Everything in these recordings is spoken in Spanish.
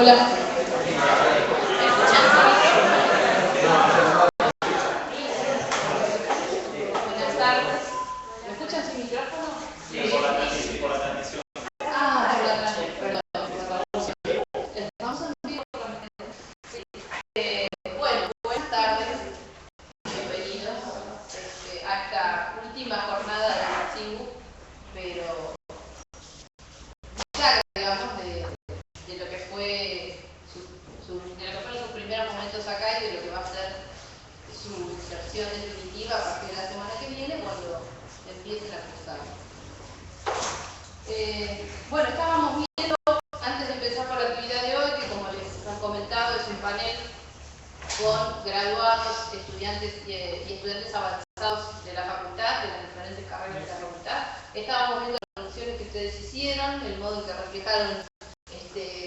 Hola. Buenas tardes. ¿Me escuchan sin micrófono? Sí, por la transmisión. Ah, por la transmisión, perdón. Estamos en vivo. Sí. Bueno, buenas tardes. Bienvenidos a esta última jornada del CINGU, pero claro, digamos, de lo que fue sus primeros momentos acá y de lo que va a ser su inserción definitiva a partir de la semana que viene cuando empiecen a cursar. Bueno, estábamos viendo, antes de empezar con la actividad de hoy, que como les han comentado es un panel con graduados, estudiantes y estudiantes avanzados de la facultad, de las diferentes carreras de la facultad. Estábamos viendo las funciones que ustedes hicieron, el modo en que reflejaron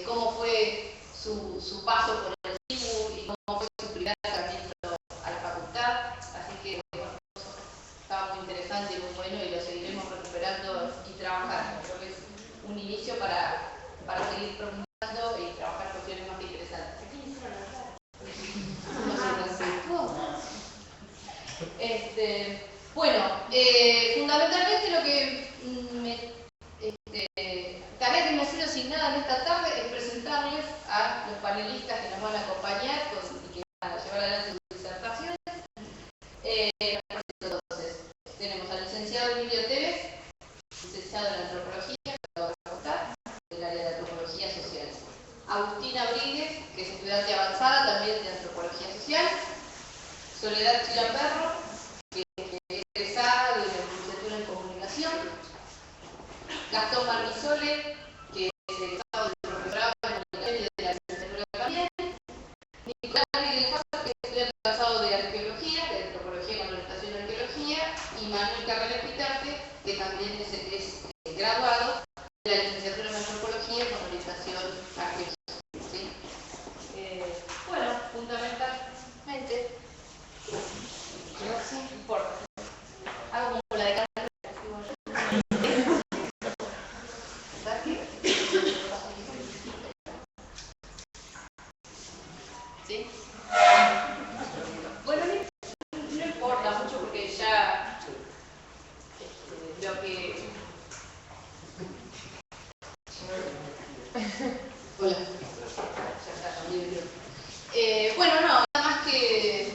cómo fue su paso por el CINGU y cómo fue su primer acercamiento a la facultad. Así que bueno, estaba muy interesante y muy bueno y lo seguiremos recuperando y trabajando. Creo que es un inicio para seguir profundizando y trabajar cuestiones más interesantes. Bueno, fundamentalmente lo que tarea que me ha sido asignada en esta tarde es presentarles a los panelistas que nos van a acompañar y que van a llevar adelante sus disertaciones. Entonces, tenemos al licenciado Emilio Tevez, licenciado en Antropología, de la facultad, del área de Antropología Social. Agustina Bríguez, que es estudiante avanzada también de Antropología Social. Soledad Chilamberro, que es egresada de la licenciatura en Comunicación. Gastón Marmisole, que es egresado del profesorado en Comunicación y de la licenciatura también. Nicolás Miguel Faso, que es estudiante avanzado de Arqueología, de Antropología con orientación en Arqueología. Y Manuel Carrera Pitarte, que también es graduado de la licenciatura en Antropología con orientación arqueológica. ¿Sí? Bueno, fundamentalmente, no importa. Hago como la de Carmen. ¿Sí? Bueno, no importa mucho porque ya lo que... Hola. Bueno, no, nada más que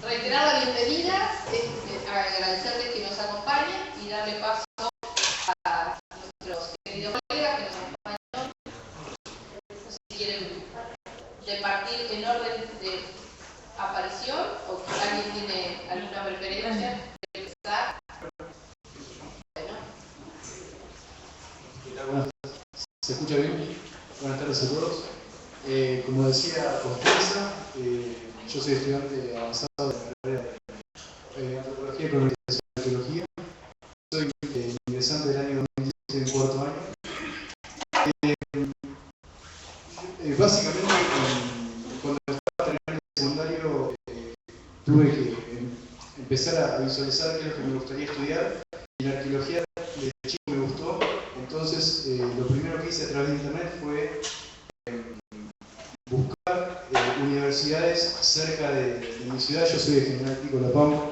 reiterar la bienvenida, agradecerles que nos acompañen y darle paso a nuestros queridos colegas que nos acompañan. No sé si quieren repartir en orden de aparición o si alguien tiene alguna preferencia de empezar. Bueno. ¿Se escucha bien? Buenas tardes a todos. Como decía Constanza, yo soy estudiante avanzado de la carrera de Antropología con orientación en Arqueología. Soy ingresante del año 2016 en cuarto año. Básicamente, cuando estaba terminando el secundario, tuve que empezar a visualizar qué es lo que me gustaría estudiar. Y la arqueología de chico me gustó. Entonces, lo primero que hice a través de internet fue buscar universidades cerca de mi ciudad. Yo soy de General Pico, La Pampa,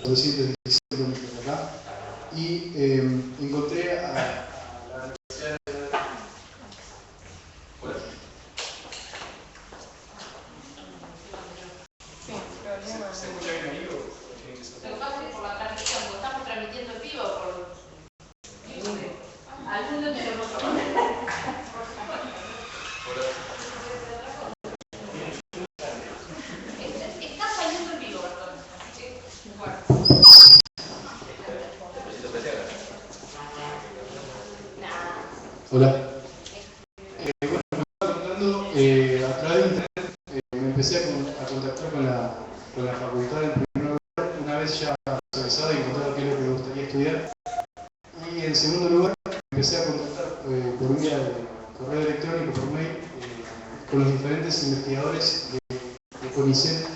416 kilómetros de acá. Y encontré a la Universidad de... Hola. ¿Se escucha bien ahí o tiene que ser? Lo que pasa es que por la transmisión, como estamos transmitiendo en vivo por al mundo que lo está saliendo en vivo, perdón. Bueno. Hola. Bueno, como estaba contando, a través de internet me empecé a contactar con la facultad en primer lugar, una vez ya visualizado y encontrado qué es lo que me gustaría estudiar. Y en segundo lugar, empecé a contactar por vía de correo electrónico, por mail, con los diferentes investigadores de CONICET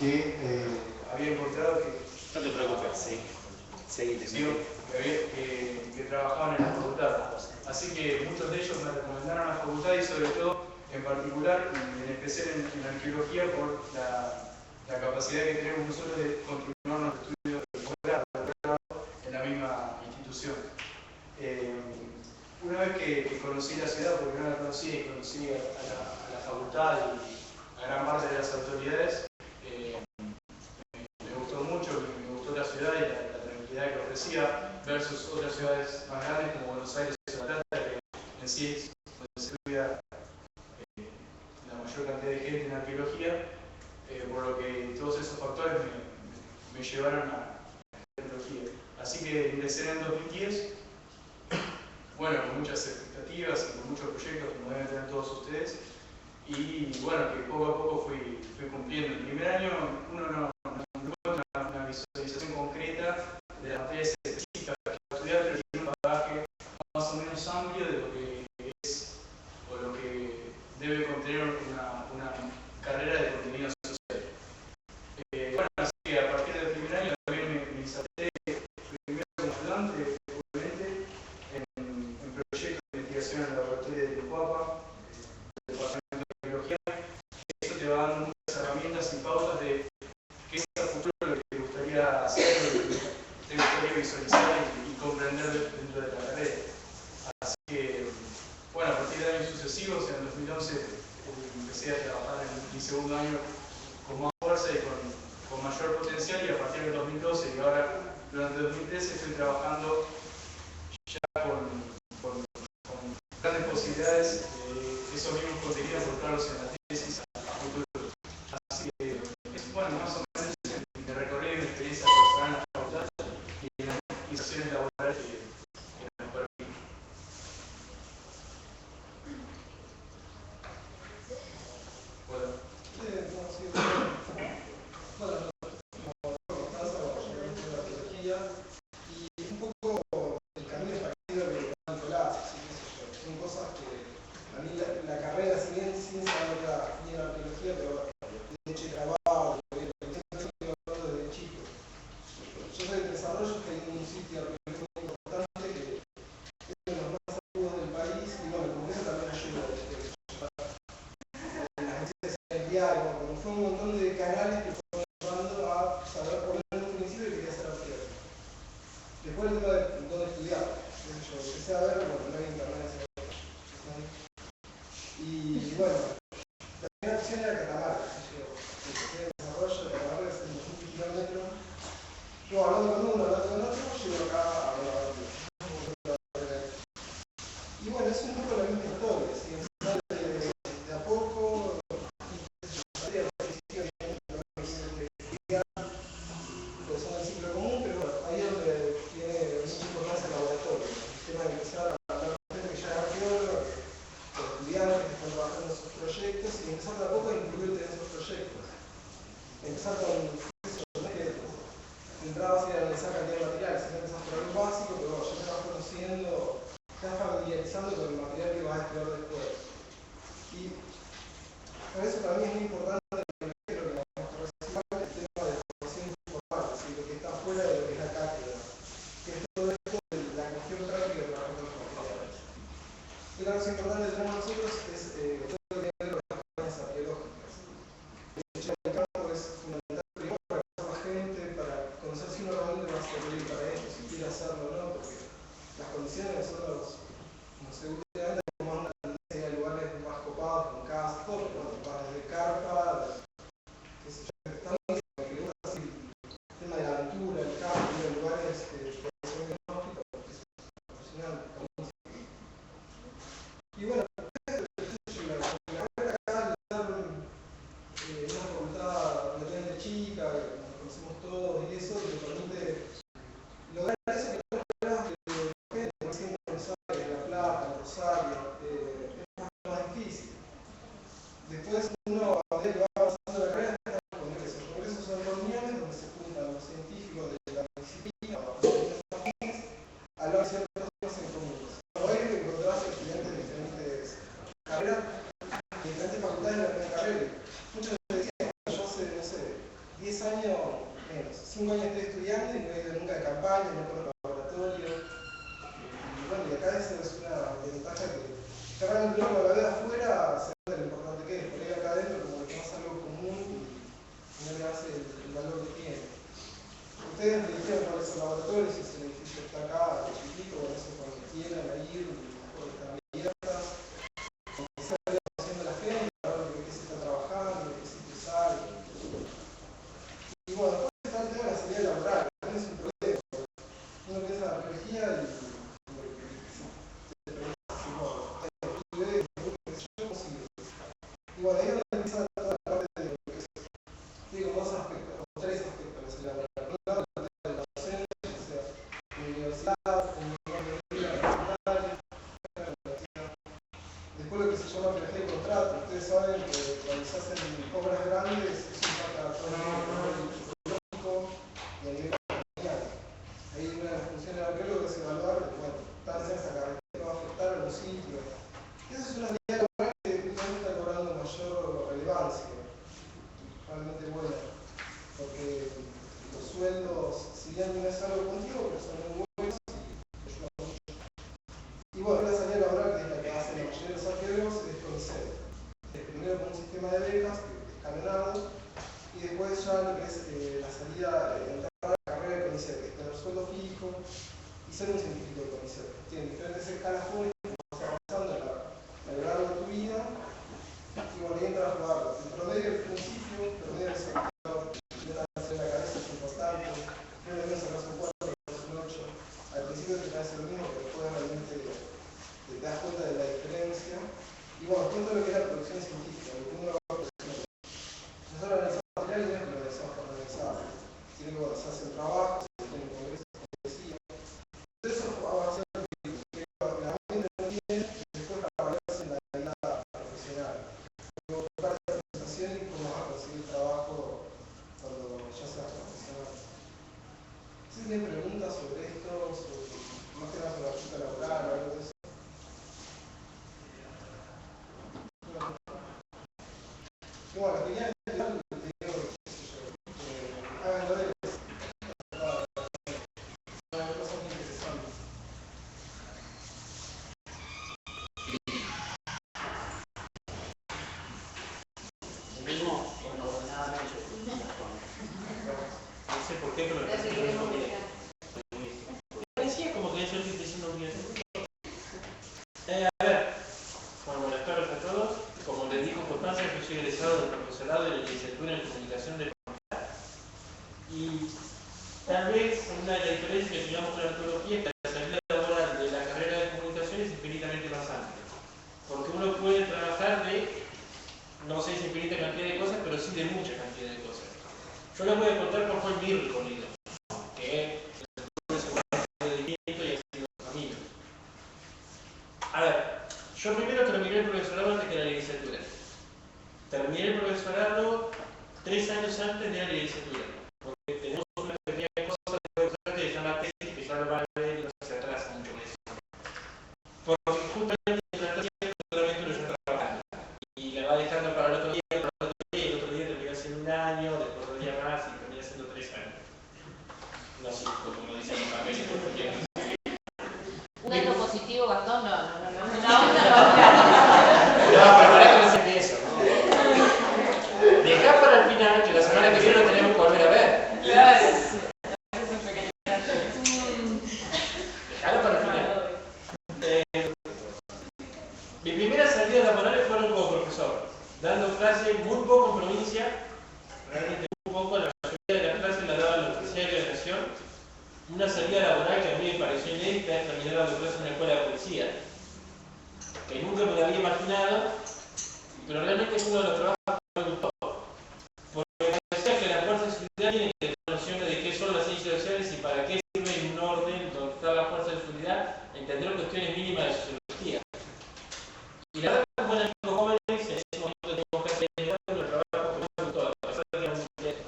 que había encontrado que... No te preocupes, sí. Seguite. Que trabajaban en la facultad. Así que muchos de ellos me recomendaron a la facultad y sobre todo en particular, y en especial en arqueología, por la capacidad que tenemos nosotros de continuar nuestro estudio de posgrado en la misma institución. Una vez que conocí la ciudad, porque no la conocía, y conocí a la facultad y a gran parte de las autoridades, me gustó mucho, me gustó la ciudad y la tranquilidad que ofrecía versus otras ciudades más grandes como Buenos Aires o La Plata, que en sí es donde se estudia la mayor cantidad de gente en arqueología, por lo que todos esos factores me llevaron a la arqueología. Así que ingresé en el 2010, bueno, con muchas expectativas y con muchos proyectos como deben tener todos ustedes, y bueno, que poco a poco fui cumpliendo. El primer año uno no encuentra una visualización concreta de las materias específicas que va a estudiar, pero tiene un bagaje más o menos amplio de lo que es o lo que debe contener una carrera de contenido social. Bueno, así que a partir del primer año también me inserté primero como ayudante, obviamente, en proyectos de investigación en el laboratorio de Tijuapa, del departamento de arqueología. Eso te va dando muchas herramientas y pautas de qué es a futuro lo que te gustaría hacer, lo que te gustaría visualizar y comprender dentro de la carrera. Así que, bueno, a partir de años sucesivos, en el 2011 empecé a trabajar en mi segundo año con más fuerza y con mayor potencial, y a partir del 2012 y ahora durante el 2013 estoy trabajando ya con grandes posibilidades de esos mismos contenidos volcarlos en la tesis a futuro. Así que es bueno, más o menos mi recorrido y mi experiencia personal en la facultad y en las instituciones laborales que nos permiten. Cerrar un bloque de la vida afuera, cerrar el obras grandes, eso impacta todo el nivel psicológico y a nivel patrimonial. Ahí una de las funciones del arqueólogo es evaluar, bueno, tal vez esa carretera va a afectar a los sitios. Esa es una idea laboral que últimamente está cobrando mayor relevancia, realmente buena, porque los sueldos, si bien no es algo continuo, pero son muy buenos y ayudan mucho. Y bueno, la salida laboral, que es la que hacen la mayoría de los arqueólogos, es CONICET. Primero con un sistema de becas escalonado y después ya lo que es la salida, entrar a la carrera de CONICET, que es tener sueldo fijo y ser un científico de CONICET. Tienen diferentes escalafones que vas avanzando a lo largo de tu vida y bueno, ahí entras a jugar. El promedio del principio, el promedio del sector, en la cabeza es importante, no es lo mismo sacarse un 4 que un 8. Al principio te parece lo mismo, pero después realmente te das cuenta de la diferencia. Y bueno, cuento lo que es la producción científica, lo que uno va a producir. Nosotros analizamos material y no es que lo analizamos para analizar, sino que bueno, se hacen trabajos, se tienen congresos, como decía. Entonces eso va a ser que la mente no tiene y después para valorarse en la vida profesional. Luego buscar esa sensación y cómo vas a conseguir trabajo cuando ya seas profesional. Si tienen preguntas sobre esto, más que nada sobre la ruta laboral o algo de eso. Y bueno, la teoría general, te digo, qué sé yo, hagan lo de cosas muy interesantes. El mismo, bueno, nada menos. No sé por qué, pero me parece que no bien. Parecía como que yo estoy diciendo bien. A ver, bueno, buenas tardes a todos. Como les dijo Constanza, yo soy egresado del profesorado de la licenciatura en comunicación de y tal vez una de las diferencias que teníamos con la arqueología es que la salida laboral de la carrera de comunicación es infinitamente más amplia. Porque uno puede trabajar de, no sé si infinita cantidad de cosas, pero sí de mucha cantidad de cosas. Yo les voy a contar cuál fue mi recorrido, que es un seguimiento y ha sido un camino. A ver, yo primero terminé el profesorado antes que la licenciatura. Terminé el profesorado 3 años antes de la licenciatura. Porque tenemos una pequeña cosa que se llama tesis, que ya lo van a ver y no se atrasa mucho con eso. Porque justamente en la tesis solamente uno está trabajando. Y la va dejando para el otro día, y el otro día termina siendo un año, después otro día más y termina siendo 3 años. No sé, como dicen los papeles, Un dato positivo, Gastón, no. No, pero para que no se eso, ¿no? Dejá para el final, que la semana que viene lo tenemos que volver a ver. Dejalo para el final. Mi primera salida laboral fueron como profesor, dando clases muy poco en provincia, realmente muy poco, la mayoría de las clases las daba en la Universidad de la Nación. Una salida laboral que a mí me pareció inédita es terminar dando clases en una escuela de policía, que nunca me la había imaginado, pero realmente es uno de los trabajos que me gustó. Porque me parecía que la fuerza de seguridad tiene que tener nociones de qué son las ciencias sociales y para qué sirve en un orden donde está la fuerza de seguridad, entender cuestiones mínimas de sociología. Y la verdad, como eran chicos jóvenes, en ese momento teníamos que hacer un trabajo que me gustó, a pesar de que era muy complejo.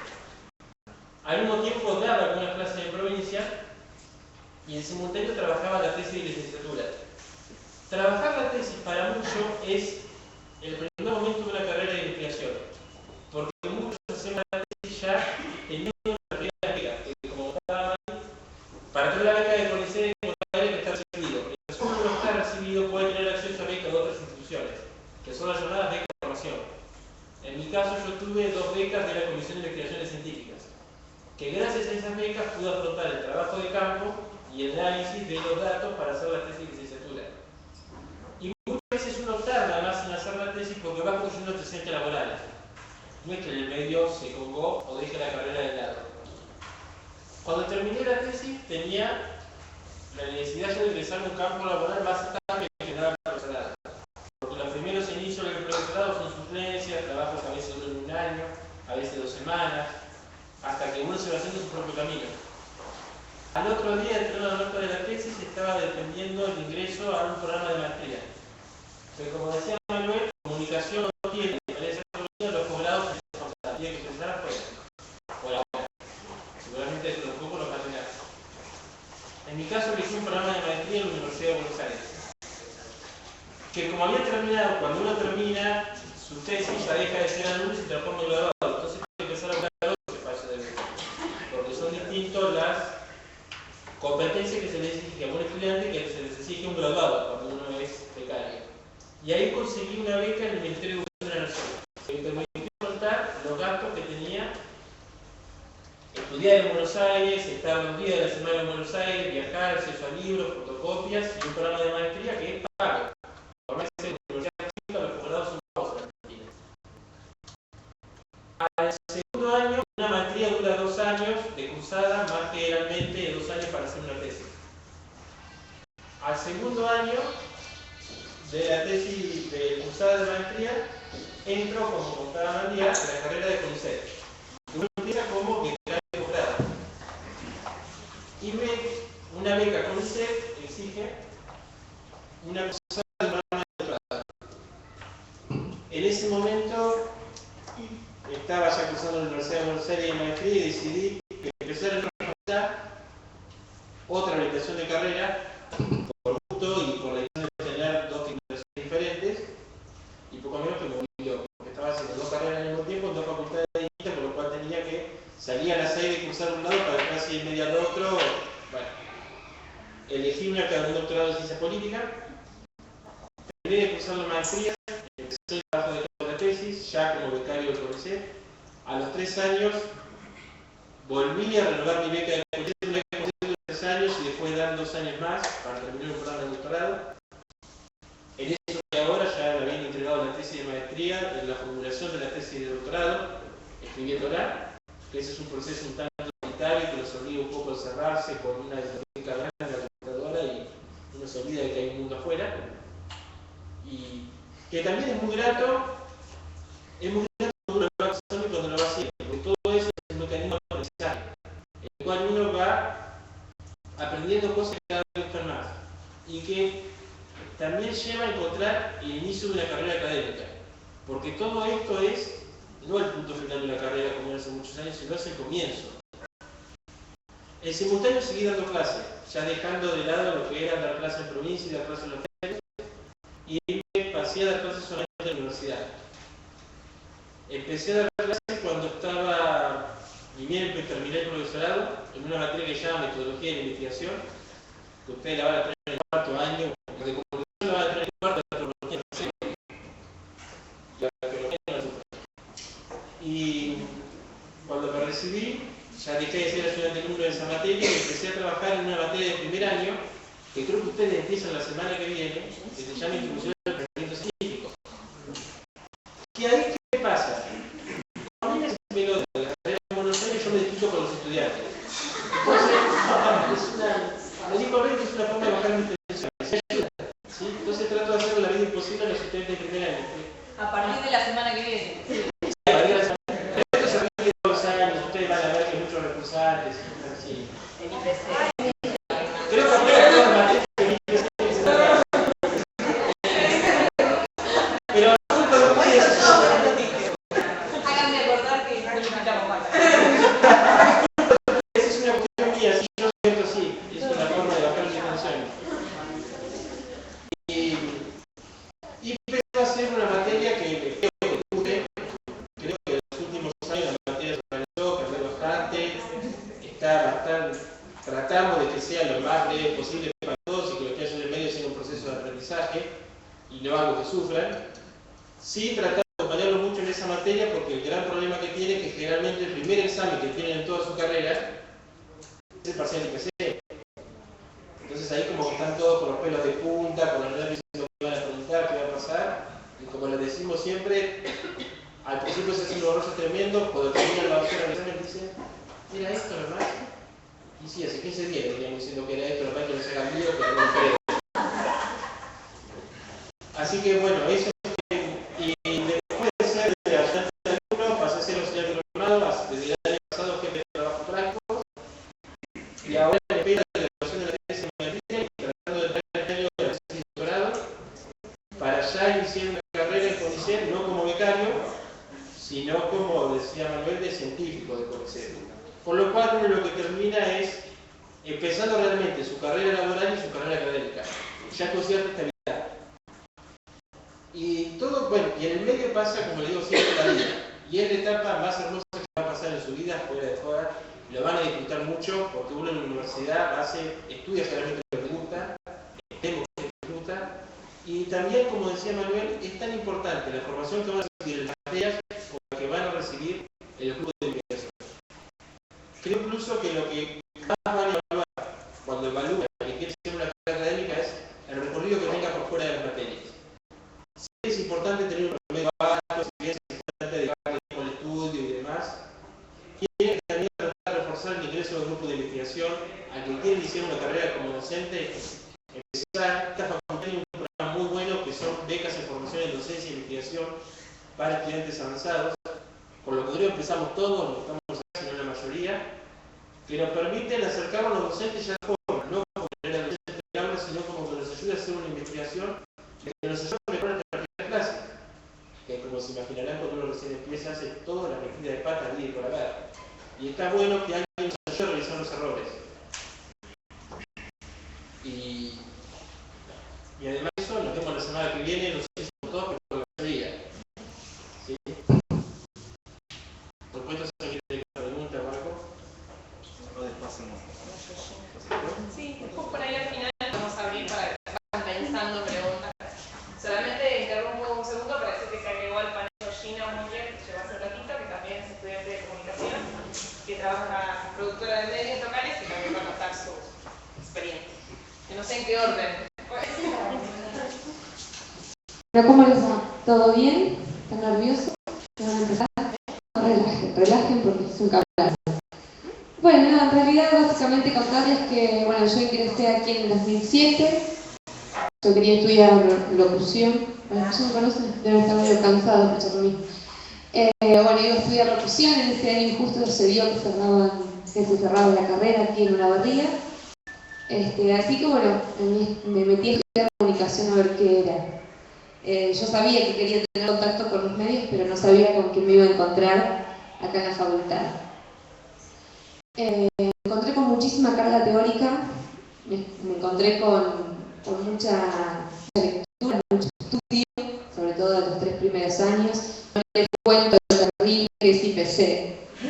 Al mismo tiempo daba algunas clases en provincia y en simultáneo trabajaba la tesis de licenciatura. Trabajar la tesis para muchos es el primer momento de una carrera de investigación, porque muchos hacemos la tesis ya teniendo una primera beca, que como estaba ahí, para tener la beca de CONICET hay que estar recibido. Pero si uno no está recibido puede tener acceso a becas de otras instituciones, que son las llamadas becas de formación. En mi caso yo tuve 2 becas de la Comisión de Investigaciones Científicas, que gracias a esas becas pude afrontar el trabajo de campo y el análisis de los datos para hacer la tesis de licenciatura. Y muchas veces uno tarda más en hacer la tesis porque va construyendo antecedentes laborales. No es que en el medio se colgó o deje la carrera de lado. Cuando terminé la tesis tenía la necesidad de ingresar a un campo laboral más estable que generar el profesorado. Porque los primeros inicios del profesorado son suplencias, trabajos que a veces duran 1 año, a veces 2 semanas, hasta que uno se va haciendo su propio camino. Al otro día, entre una nota de la tesis, estaba dependiendo el ingreso a un programa de maestría. Pero como decía Manuel, comunicación no tiene, parece que los posgrados se como había terminado, cuando uno termina su tesis ya deja de ser alumno y se transforma en graduado. Entonces tiene que empezar a buscar otro espacio de beca, porque son distintos las competencias que se le exige a un estudiante que se les exige a un graduado cuando uno es becario. Y ahí conseguí una beca en el Ministerio de Educación de la Nación, que me permitió contar los gastos que tenía estudiar en Buenos Aires, estar 2 días de la semana en Buenos Aires, viajar, acceso a libros, fotocopias y un programa de maestría que es pago. Por más que sea una universidad chica, los posgrados son pagos en Argentina. Al segundo año, una maestría dura 2 años de cursada, más generalmente 2 años para hacer una tesis. Al segundo año de la tesis de cursada de maestría, entro, como contaba María, a la carrera de CONICET. Uno empieza como becario de posgrado. Y una beca CONICET exige una cursada de programa de doctorado. En ese momento estaba ya cursando en la Universidad de Buenos Aires en maestría y decidí empezar en otra facultad, otra orientación de carrera, por gusto y por la idea de tener 2 titulaciones diferentes, y poco menos que me obligó, porque estaba haciendo 2 carreras al mismo tiempo en 2 facultades distintas, por lo cual tenía que salir a las 6 de cursar un lado para dejar 6 y media al otro. Bueno, elegí una que era un doctorado en ciencia política, terminé de cursar la maestría, empecé el trabajo de la tesis, ya como becario del CONICET. A los 3 años volví a renovar mi beca de CONICET, de 3 años y después dar 2 años más para terminar un programa de doctorado. En eso que ahora ya habían entregado la tesis de maestría, en la formulación de la tesis de doctorado, escribiéndola, que ese es un proceso un tanto solitario que nos obliga un poco a cerrarse con una biblioteca grande en la computadora y uno se olvida de que hay un mundo afuera. Y que también es muy grato cuando uno lo va haciendo y cuando lo va haciendo, porque todo eso es un mecanismo de aprendizaje, en el cual uno va aprendiendo cosas que cada vez gustan más y que también lleva a encontrar el inicio de una carrera académica, porque todo esto es no el punto final de una carrera como era hace muchos años, sino es el comienzo. En simultáneo seguí dando clases, ya dejando de lado lo que era dar clases en provincia y dar clases en los ferias, y me pasé a dar clases solamente en la universidad. Empecé a dar clases cuando estaba, ni bien terminé el profesorado, en una materia que se llama Metodología de la Investigación, que ustedes la van a tener en el 4º año, de comunicación la van a tener en el 4º, la tecnología no sé, la tecnología no sé. Y cuando me recibí, ya dejé de ser estudiante número de esa materia y empecé a trabajar en una materia de primer año, que creo que ustedes empiezan la semana que viene, que se llama Introducción al Pensamiento Científico. ¿Y ahí qué pasa? A mí me de la carrera de Buenos Aires, yo me discuto con los estudiantes. Entonces, me di corriente, es una forma de bajar mi tensión. ¿Sí? Entonces trato de hacer la vida imposible a los estudiantes de primer año. A partir de la semana que viene. Sí, a partir de la semana que viene. Esto se repite 2 años, ustedes van a ver que muchos recursantes, así. En IPC. Creo que apenas todas las materias que IPC. Pero asunto de ustedes. Háganme acordar que no invitamos más. Esa es una cuestión mía, sí, yo siento sí, es una forma de bajar mi tensión. Y empezó a ser una materia que creo que en los últimos años la materia se organizó, cambió bastante, tratamos de que sea lo más breve posible para todos y que lo que haya en el medio sea un proceso de aprendizaje y no algo que sufran. Sí, tratamos de acompañarlo mucho en esa materia porque el gran problema que tiene es que generalmente el primer examen que tienen en toda su carrera es el parcial IPC. Entonces ahí como que están todos con los pelos de punta, con los nervios diciendo qué van a preguntar, qué va a pasar, y como les decimos siempre, al principio se hace un horror tremendo, cuando terminan la opción del examen dicen, ¿era esto nomás? Y sí, hace 15 días veníamos diciendo que era esto, nomás que no se hagan lío, pero no creo. Así que bueno, eso y después de ser de ayudante de alumno, pasé a ser auxiliar de diplomado, desde el año pasado jefe de trabajo práctico, y ahora en espera de la evaluación de la tesis de maestría y tratando de traer el año de la tesis de doctorado, para ya iniciar una carrera en CONICET, no como becario, sino como decía Manuel, de científico de CONICET. Con lo cual uno lo que termina es empezando realmente su carrera laboral y su carrera académica, ya con cierta estabilidad. todo, bueno, y en el medio pasa, como le digo siempre, la vida. Y es la etapa más hermosa que va a pasar en su vida, fuera de joda. Lo van a disfrutar mucho, porque uno en la universidad estudia solamente lo que le gusta, temo que le disfruta. Y también, como decía Manuel, es tan importante la formación que van a recibir en las materias como la que van a recibir en los grupos de investigación. Creo incluso que lo que más van a evaluar cuando evalúan que quiere ser una carrera académica es el recorrido que tenga por fuera de las materias. Sí es importante tener un promedio alto, sí es importante dedicarle tiempo al estudio y demás. Quieren también reforzar el ingreso del grupo de investigación a que quiere iniciar una carrera como docente. Esta facultad tiene un programa muy bueno que son becas en formación en docencia e investigación para estudiantes avanzados, con lo que creo empezamos todos, no estamos casi en la mayoría, que nos permiten acercarnos a los docentes ya jóvenes, no como tener a docentes que hablan, sino como que nos ayuda a hacer una investigación que nos ayuda a mejorar la primera clase, que como se imaginarán cuando uno recién empieza hace toda la metida de pata al día y por acá. Y está bueno que alguien nos ayude a revisar los errores. Y además de eso, nos vemos la semana que viene, no sé si somos todos, pero con la mayoría. ¿Sí? Por supuesto, si alguien tiene una pregunta o algo. Sí, después por ahí al final vamos a abrir para que vayan pensando preguntas. Solamente interrumpo un segundo para decir que se agregó al panel Gina Muller, que lleva hace un ratito, que también es estudiante de comunicación, que trabaja en productora de medios locales y también va a contar su experiencia. Que no sé en qué orden. Pero ¿cómo les va? ¿Todo bien? ¿Están nerviosos? ¿Van a empezar? Relajen porque es un cablazo. Bueno, en realidad básicamente contarles que, bueno, yo ingresé aquí en el 2007. Yo quería estudiar locución. Bueno, ¿no me conocen? Deben estar medio cansados de escuchar lo mismo. Bueno, iba a estudiar locución. En ese año justo se dio que se cerraba la carrera aquí en Olavarría. Así que bueno, me metí a estudiar comunicación a ver qué era. Yo sabía que quería tener contacto con los medios, pero no sabía con quién me iba a encontrar acá en la facultad. Me encontré con muchísima carga teórica, me encontré con mucha lectura, mucho estudio, sobre todo en los 3 primeros años. No les cuento lo terrible que es IPC.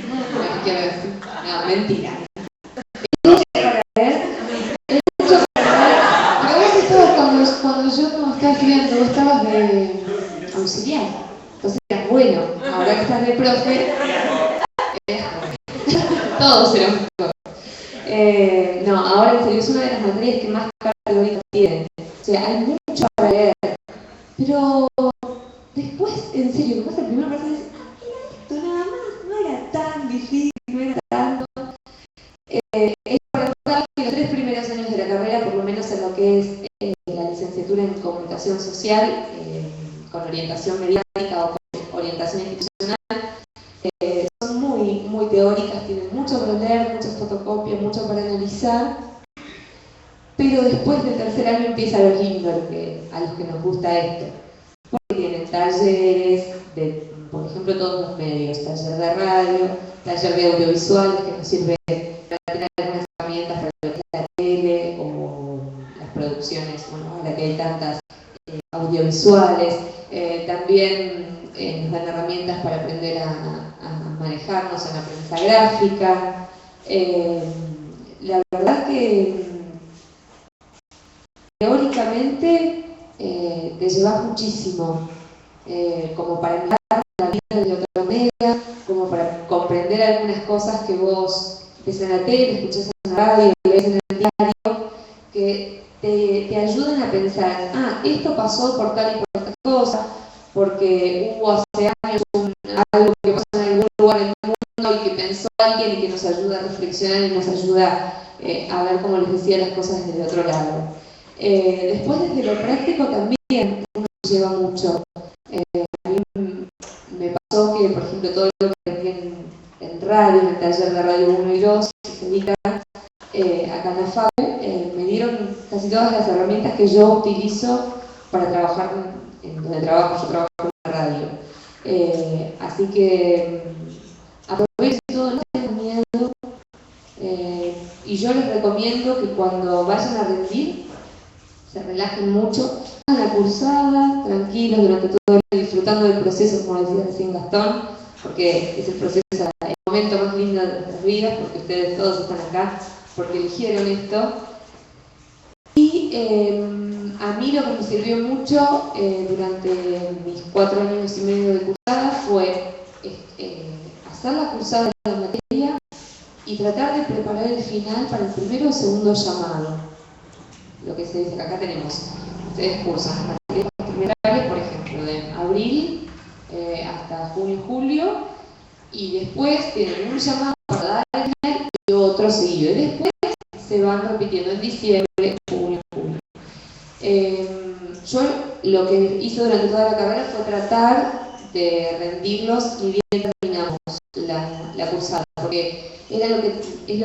No quiero decir, no, mentira. Cuando yo no estaba estudiando, vos estabas de auxiliar, entonces eras bueno. Ahora que estás de profe, todos éramos profes. No, ahora en serio es una de las materias que más carga teórica tienen. O sea, hay mucho para leer. Pero después, en serio, después el primer paso es, esto nada más, no era tan difícil, no era tanto. Es para recordar que los 3 primeros años de la carrera, por lo menos en lo que es la licenciatura en comunicación social, con orientación mediática o con orientación institucional, son muy teóricas, tienen mucho para leer, muchas fotocopias, mucho para analizar, pero después del tercer año empieza lo lindo a los que nos gusta esto, porque tienen talleres de, por ejemplo, todos los medios, taller de radio, taller de audiovisuales que nos sirve para tener algunas herramientas para lo que es la tele o las producciones, bueno, ahora que hay tantas audiovisuales, también nos dan herramientas para aprender a manejarnos en la prensa gráfica. La verdad que teóricamente te llevas muchísimo, como para mirar la vida de otra manera, como para comprender algunas cosas que vos ves en la tele, escuchás en la radio, lees en el diario, que te ayudan a pensar, esto pasó por tal y por tal cosa, porque hubo hace años algo que pasó en algún lugar del mundo y que pensó alguien y que nos ayuda a reflexionar y nos ayuda a ver, como les decía, las cosas desde otro lado. Después, desde lo práctico también uno lleva mucho. A mí me pasó que, por ejemplo, todo lo que aprendí en radio, en el taller de radio 1 y 2, que se dedica acá en la FAU, me dieron casi todas las herramientas que yo utilizo para trabajar en donde trabajo. Yo trabajo en la radio. Así que aprovechen todo, no tengan miedo. Y yo les recomiendo que cuando vayan a rendir, se relajen mucho, hagan la cursada, tranquilos durante todo el disfrutando del proceso, como decía recién Gastón, porque es el proceso, el momento más lindo de nuestras vidas, porque ustedes todos están acá, porque eligieron esto. Y a mí lo que me sirvió mucho durante mis 4 años y medio de cursada fue hacer la cursada de la materia y tratar de preparar el final para el primero o segundo llamado. Lo que se dice que acá tenemos, ustedes cursan las materias trimestrales, por ejemplo, de abril hasta junio y julio, y después tienen un llamado para dar el final y otro seguido. Y después se van repitiendo en diciembre, junio, julio. Yo lo que hice durante toda la carrera fue tratar de rendirlos ni bien terminamos la cursada, porque es lo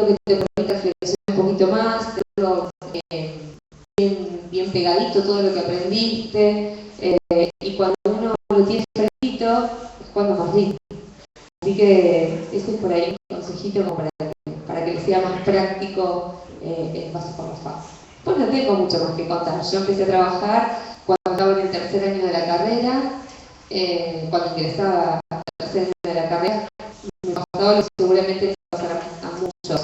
que te permite reflexionar un poquito más, tenerlo bien pegadito todo lo que aprendiste, y cuando uno lo tiene fresquito es cuando más rinde. Así que ese es por ahí un consejito como para que les sea más práctico el paso por la FAS. Pues no tengo mucho más que contar. Yo empecé a trabajar cuando estaba en el tercer año de la carrera, cuando ingresaba al tercer año de la carrera, me pasaba lo que seguramente le pasará a muchos.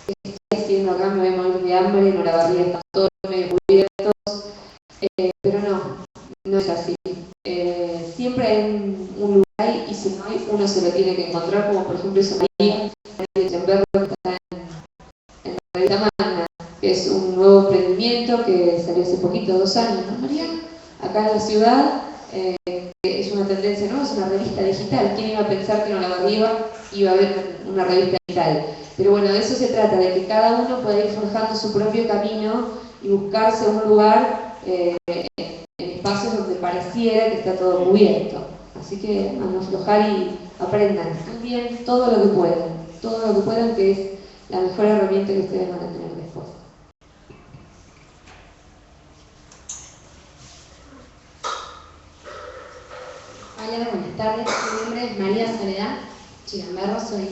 ¿Qué estoy haciendo acá? Me voy a morir de hambre, en Olavarría están todos medio cubiertos, pero no es así. Siempre hay un lugar y si no hay, uno se lo tiene que encontrar, como por ejemplo hizo María de Chemberro, que está en la revista Magna, que es un nuevo emprendimiento que salió hace poquito, 2 años, ¿no, María? Acá en la ciudad, que es una tendencia, ¿no? Es una revista digital. ¿Quién iba a pensar que en Olavarría iba a haber una revista digital? Pero bueno, de eso se trata, de que cada uno pueda ir forjando su propio camino y buscarse un lugar en espacios donde pareciera que está todo cubierto. Así que a no aflojar y aprendan, estudien todo lo que puedan, que es la mejor herramienta que ustedes van a tener después. Hola, buenas tardes. Mi nombre es María Soledad Chiramberro, soy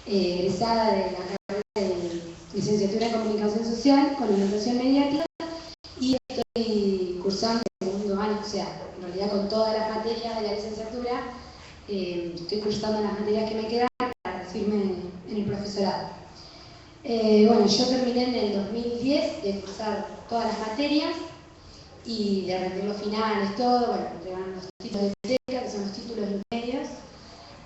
egresada de la carrera de licenciatura en Comunicación Social con orientación mediática y estoy cursando el segundo año, o sea, en realidad con todas las materias de la licenciatura, estoy cursando las materias que me quedan para recibirme en el profesorado. Bueno, yo terminé en el 2010 de cursar todas las materias y de rendir los finales, todo, bueno, entregaron los títulos de biblioteca, que son los títulos intermedios,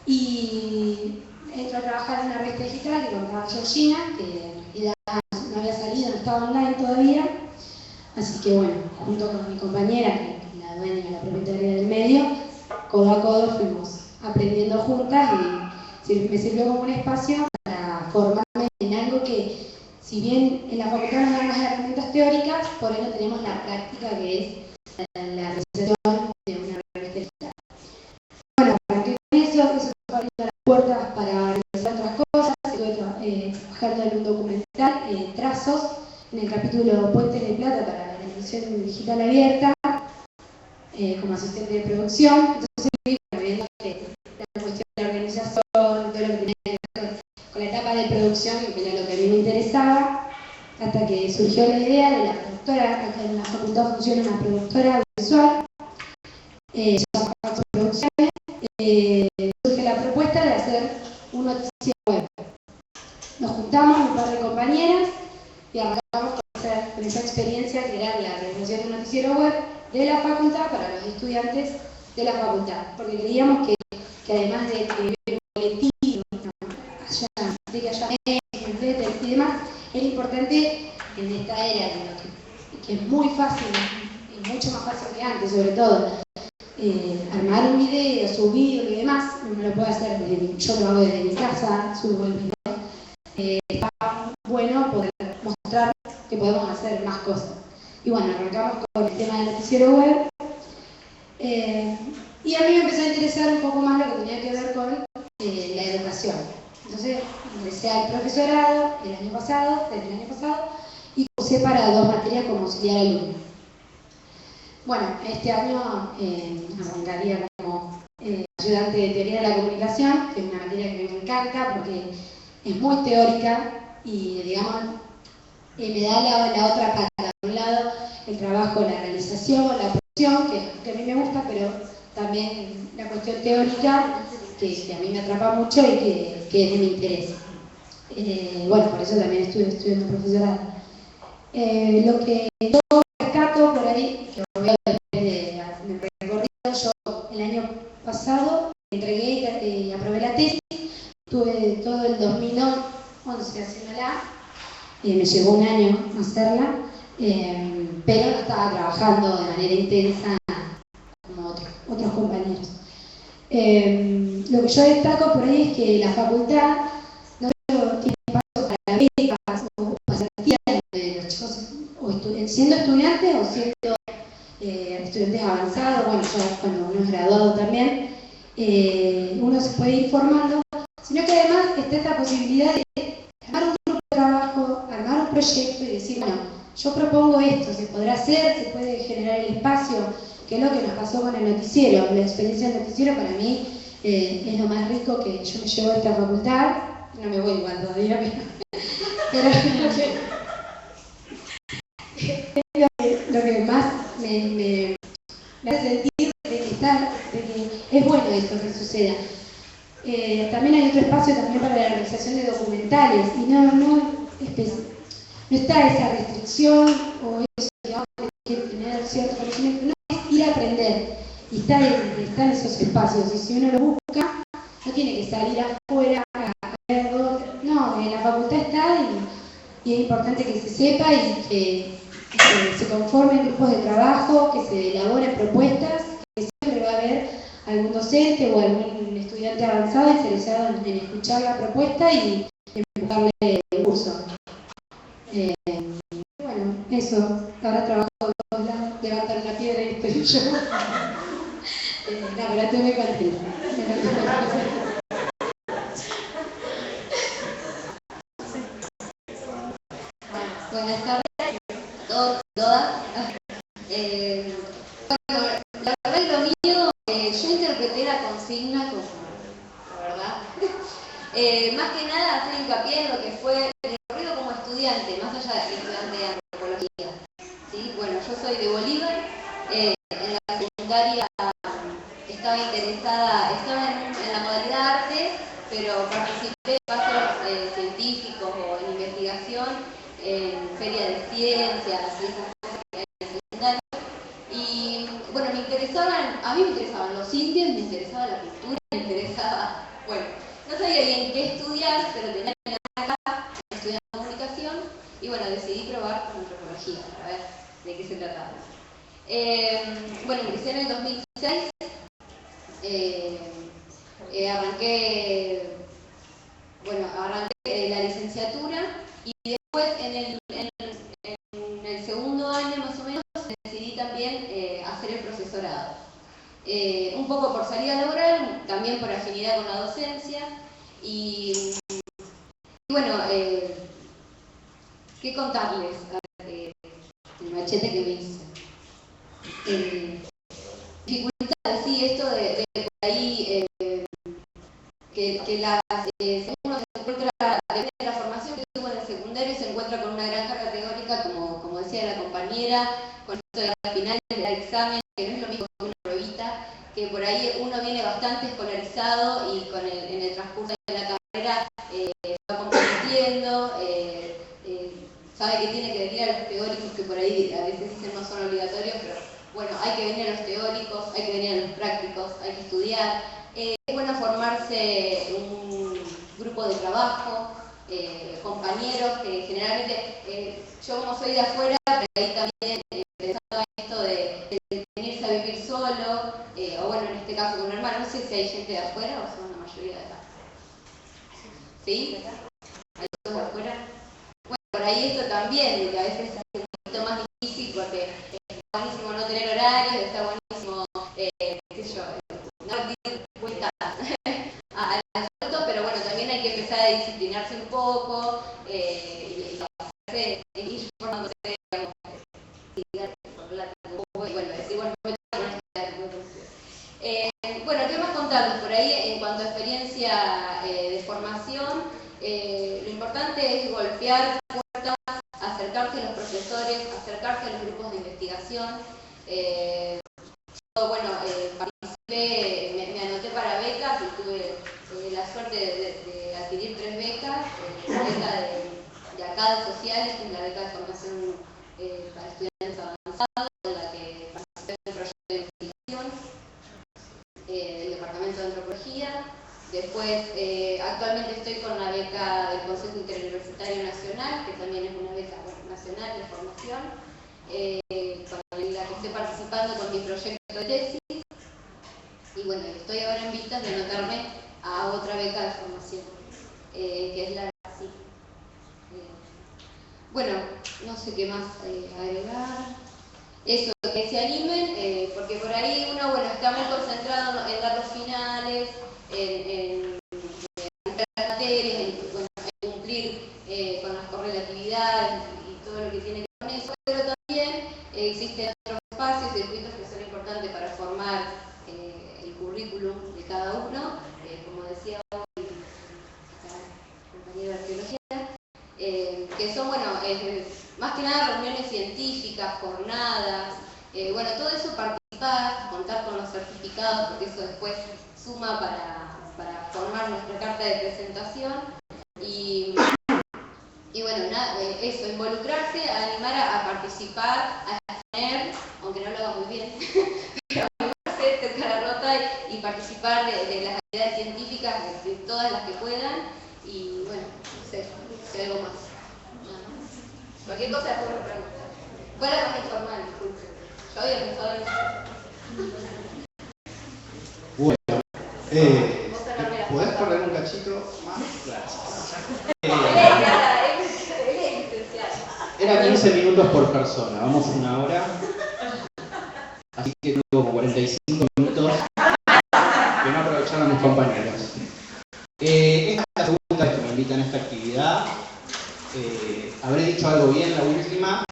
y entro a trabajar en una revista digital que contaba Georgina, que en realidad no había salido, no estaba online todavía, así que bueno, junto con mi compañera, que es la dueña, la propietaria del medio, codo a codo fuimos aprendiendo juntas y me sirvió como un espacio para formarme en algo que, si bien en la facultad nos dan las herramientas teóricas, por ahí no tenemos la práctica que es la realización de una revista digital. Bueno, arranqué con eso fue abriendo las puertas para realizar otras cosas. Estuve trabajando en un documental, Trazos, en el capítulo Puentes de Plata para la televisión digital abierta, como asistente de producción. Entonces fui viendo la cuestión de la organización, todo lo que tenía que ver con la etapa de producción, que era lo que a mí me interesaba, hasta que surgió la idea de la productora. Acá en la facultad funciona una productora visual, se llama Faxo Producciones. Surge la propuesta de hacer un noticiero web. Nos juntamos un par de compañeras y arrancamos con esa experiencia que era la realización de un noticiero web de la facultad para los estudiantes de la facultad, porque creíamos que además de un boletín, de que haya newsletters y demás, era importante en esta era que es muy fácil, y mucho más fácil que antes, sobre todo, armar un video, subirlo y demás. Uno lo puede hacer yo lo hago desde mi casa, subo el video. Está bueno poder mostrar que podemos hacer más cosas. Y bueno, arrancamos con el tema del noticiero web. Y a mí me empezó a interesar un poco más lo que tenía que ver con la educación. Entonces ingresé al profesorado desde el año pasado, y cursé para 2 materias como auxiliar alumno. Bueno, este año arrancaría como ayudante de teoría de la comunicación, que es una materia que me encanta porque es muy teórica y, digamos, me da la otra pata. Por un lado, el trabajo, la realización, la producción, que a mí me gusta, pero también la cuestión teórica, que a mí me atrapa mucho y que es de mi interés. Bueno, por eso también estuve estudiando profesorado. Lo que yo rescato por ahí, que voy a ver del recorrido, yo el año pasado entregué y aprobé la tesis, tuve todo el 2011 haciéndola, me llevó un año hacerla, pero no estaba trabajando de manera intensa como otros compañeros. Lo que yo destaco por ahí es que la facultad no solo tiene espacio para becas o pasantías de los chicos siendo estudiantes o siendo estudiantes avanzados, bueno, ya cuando uno es graduado también, uno se puede ir formando, sino que además está esta posibilidad de armar un grupo de trabajo, armar un proyecto y decir, bueno, yo propongo esto, se podrá hacer, se puede generar el espacio, que es lo que nos pasó con el noticiero. La experiencia del noticiero para mí es lo más rico que yo me llevo a esta facultad. No me voy igual todavía, pero lo que más me hace sentir de que es bueno esto que suceda. También hay otro espacio también para la realización de documentales y no está esa restricción o eso, digamos, que tener cierto conocimiento, no es ir a aprender y está en esos espacios, y si uno lo busca no tiene que salir afuera a ver no, en la facultad está y es importante que se sepa y que se conformen grupos de trabajo, que se elaboren propuestas, que siempre va a haber algún docente o algún estudiante avanzado interesado en escuchar la propuesta y empujarle el curso. Bueno, eso, ahora trabajo de todos lados, levantar una piedra y estoy yo. No, pero estoy muy contenta. Buenas tardes a todos, todas. Bueno, la verdad es lo mío, yo interpreté la consigna como, la verdad, más que nada hacer hincapié en lo que fue el recorrido como estudiante, más allá de estudiante de antropología. ¿Sí? Bueno, yo soy de Bolívar, en la secundaria estaba en la modalidad arte, pero participé en espacios científicos o en investigación, en feria de ciencias, esas cosas que hay en el secundario. Y bueno, a mí me interesaban los indios, me interesaba la cultura, me interesaba, bueno, no sabía bien qué estudiar, pero tenía que ir acá, estudiar comunicación, y bueno, decidí probar antropología, para ver de qué se trataba. Bueno, ingresé en el 2006, arranqué la licenciatura y después en el segundo año más o menos decidí también hacer el profesorado. Un poco por salida laboral, también por afinidad con la docencia y bueno, ¿qué contarles? El machete que me hice. Dificultades, sí, esto de por ahí que según uno se encuentra, depende de la formación que tuvo en el secundario, se encuentra con una gran carga teórica, como decía la compañera, con esto de las finales del examen, que no es lo mismo que una pruebita, que por ahí uno viene bastante escolarizado y en el transcurso de la carrera va comprometiendo, sabe que tiene que venir a los teóricos, que por ahí a veces dicen no son obligatorios, pero bueno, hay que venir a los teóricos, hay que venir a los prácticos, hay que estudiar. Es bueno formarse un grupo de trabajo, compañeros que generalmente, yo como soy de afuera, pero ahí también pensaba en esto de venirse a vivir solo, o bueno, en este caso con un hermano, no sé si hay gente de afuera o son la mayoría de acá. ¿Sí? ¿Hay todos de afuera? Bueno, por ahí esto también, de que a veces se hace un poquito más difícil porque está buenísimo no tener horarios, está buenísimo, qué sé yo, no rendir cuentas al asunto, pero bueno, también hay que empezar a disciplinarse un poco y ir formándose, digamos, un poco y bueno, decir, bueno, bueno, ¿qué más contarles por ahí en cuanto a experiencia de formación? Lo importante es golpear puertas, acercarse a los profesores, acercarse a los grupos de investigación. Yo, bueno, participé Arcadas Sociales, que es la beca de formación para estudiantes avanzados, en la que participé en el proyecto de investigación del Departamento de Antropología. Después, actualmente estoy con la beca del Consejo Interuniversitario Nacional, que también es una beca nacional de formación, con la que estoy participando con mi proyecto de tesis. Y bueno, estoy ahora en vistas de anotarme a otra beca de formación, que es la CIC. Bueno, no sé qué más agregar. Eso, que se animen, porque por ahí uno, bueno, está muy concentrado en datos finales, en las materias, en cumplir con las correlatividades y todo lo que tiene que ver con eso, pero también existen otros espacios y circuitos que son importantes para formar el currículum de cada uno, como decía hoy el compañero de arqueología, que son, bueno, más que nada reuniones científicas, jornadas, bueno, todo eso participar, contar con los certificados, porque eso después suma para formar nuestra carta de presentación. Y bueno, eso, involucrarse, animar a participar, a exponer, aunque no lo haga muy bien, pero animarse, tocar la rota y participar de las actividades científicas, de todas las que puedan. Y bueno, no sé, si algo más. Cualquier cosa después me preguntan. Fue la más informal, disculpe. Yo había pensado en eso. Bueno, ¿podés correr un cachito más? Gracias. Era 15 minutos por persona, vamos una hora. Así que tengo como 45 minutos que no aprovecharon mis compañeros. Esta es la segunda vez que me invitan a esta actividad. Habré dicho algo bien la última,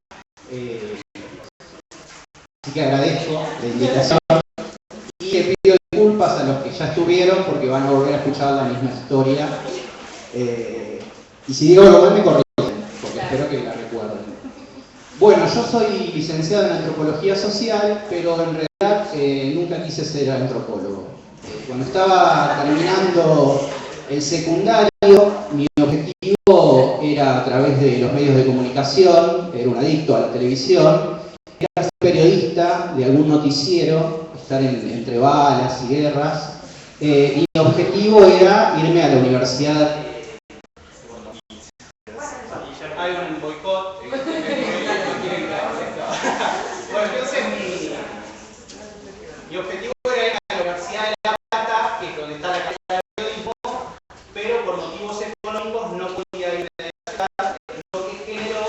así que agradezco la invitación y le pido disculpas a los que ya estuvieron porque van a volver a escuchar la misma historia, y si digo algo mal me corrigen porque espero que la recuerden. Bueno, yo soy licenciado en Antropología Social, pero en realidad nunca quise ser antropólogo. Cuando estaba terminando el secundario, mi objetivo era, a través de los medios de comunicación, era un adicto a la televisión, era ser periodista de algún noticiero, estar entre balas y guerras, y mi objetivo era irme a la universidad. Hay un boicot. Bueno, entonces mi objetivo era ir a la Universidad de La Plata, que es donde está la carrera de periodismo, pero por motivos económicos no podía ir de la ciudad, lo que generó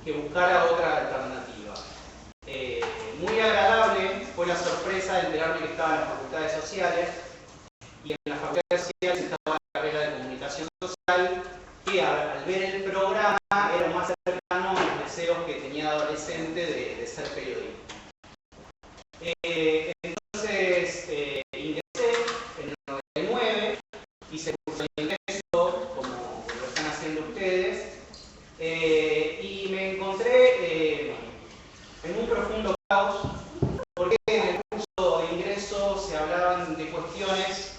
que buscara otra alternativa. Muy agradable fue la sorpresa de enterarme que estaba en las facultades sociales, y en las facultades sociales estaba la carrera de comunicación social, que al ver el programa era más cercano a los deseos que tenía adolescente de ser periodista. Entonces ingresé en el 99, hice curso de ingreso como lo están haciendo ustedes, y me encontré en un profundo caos, porque en el curso de ingreso se hablaban de cuestiones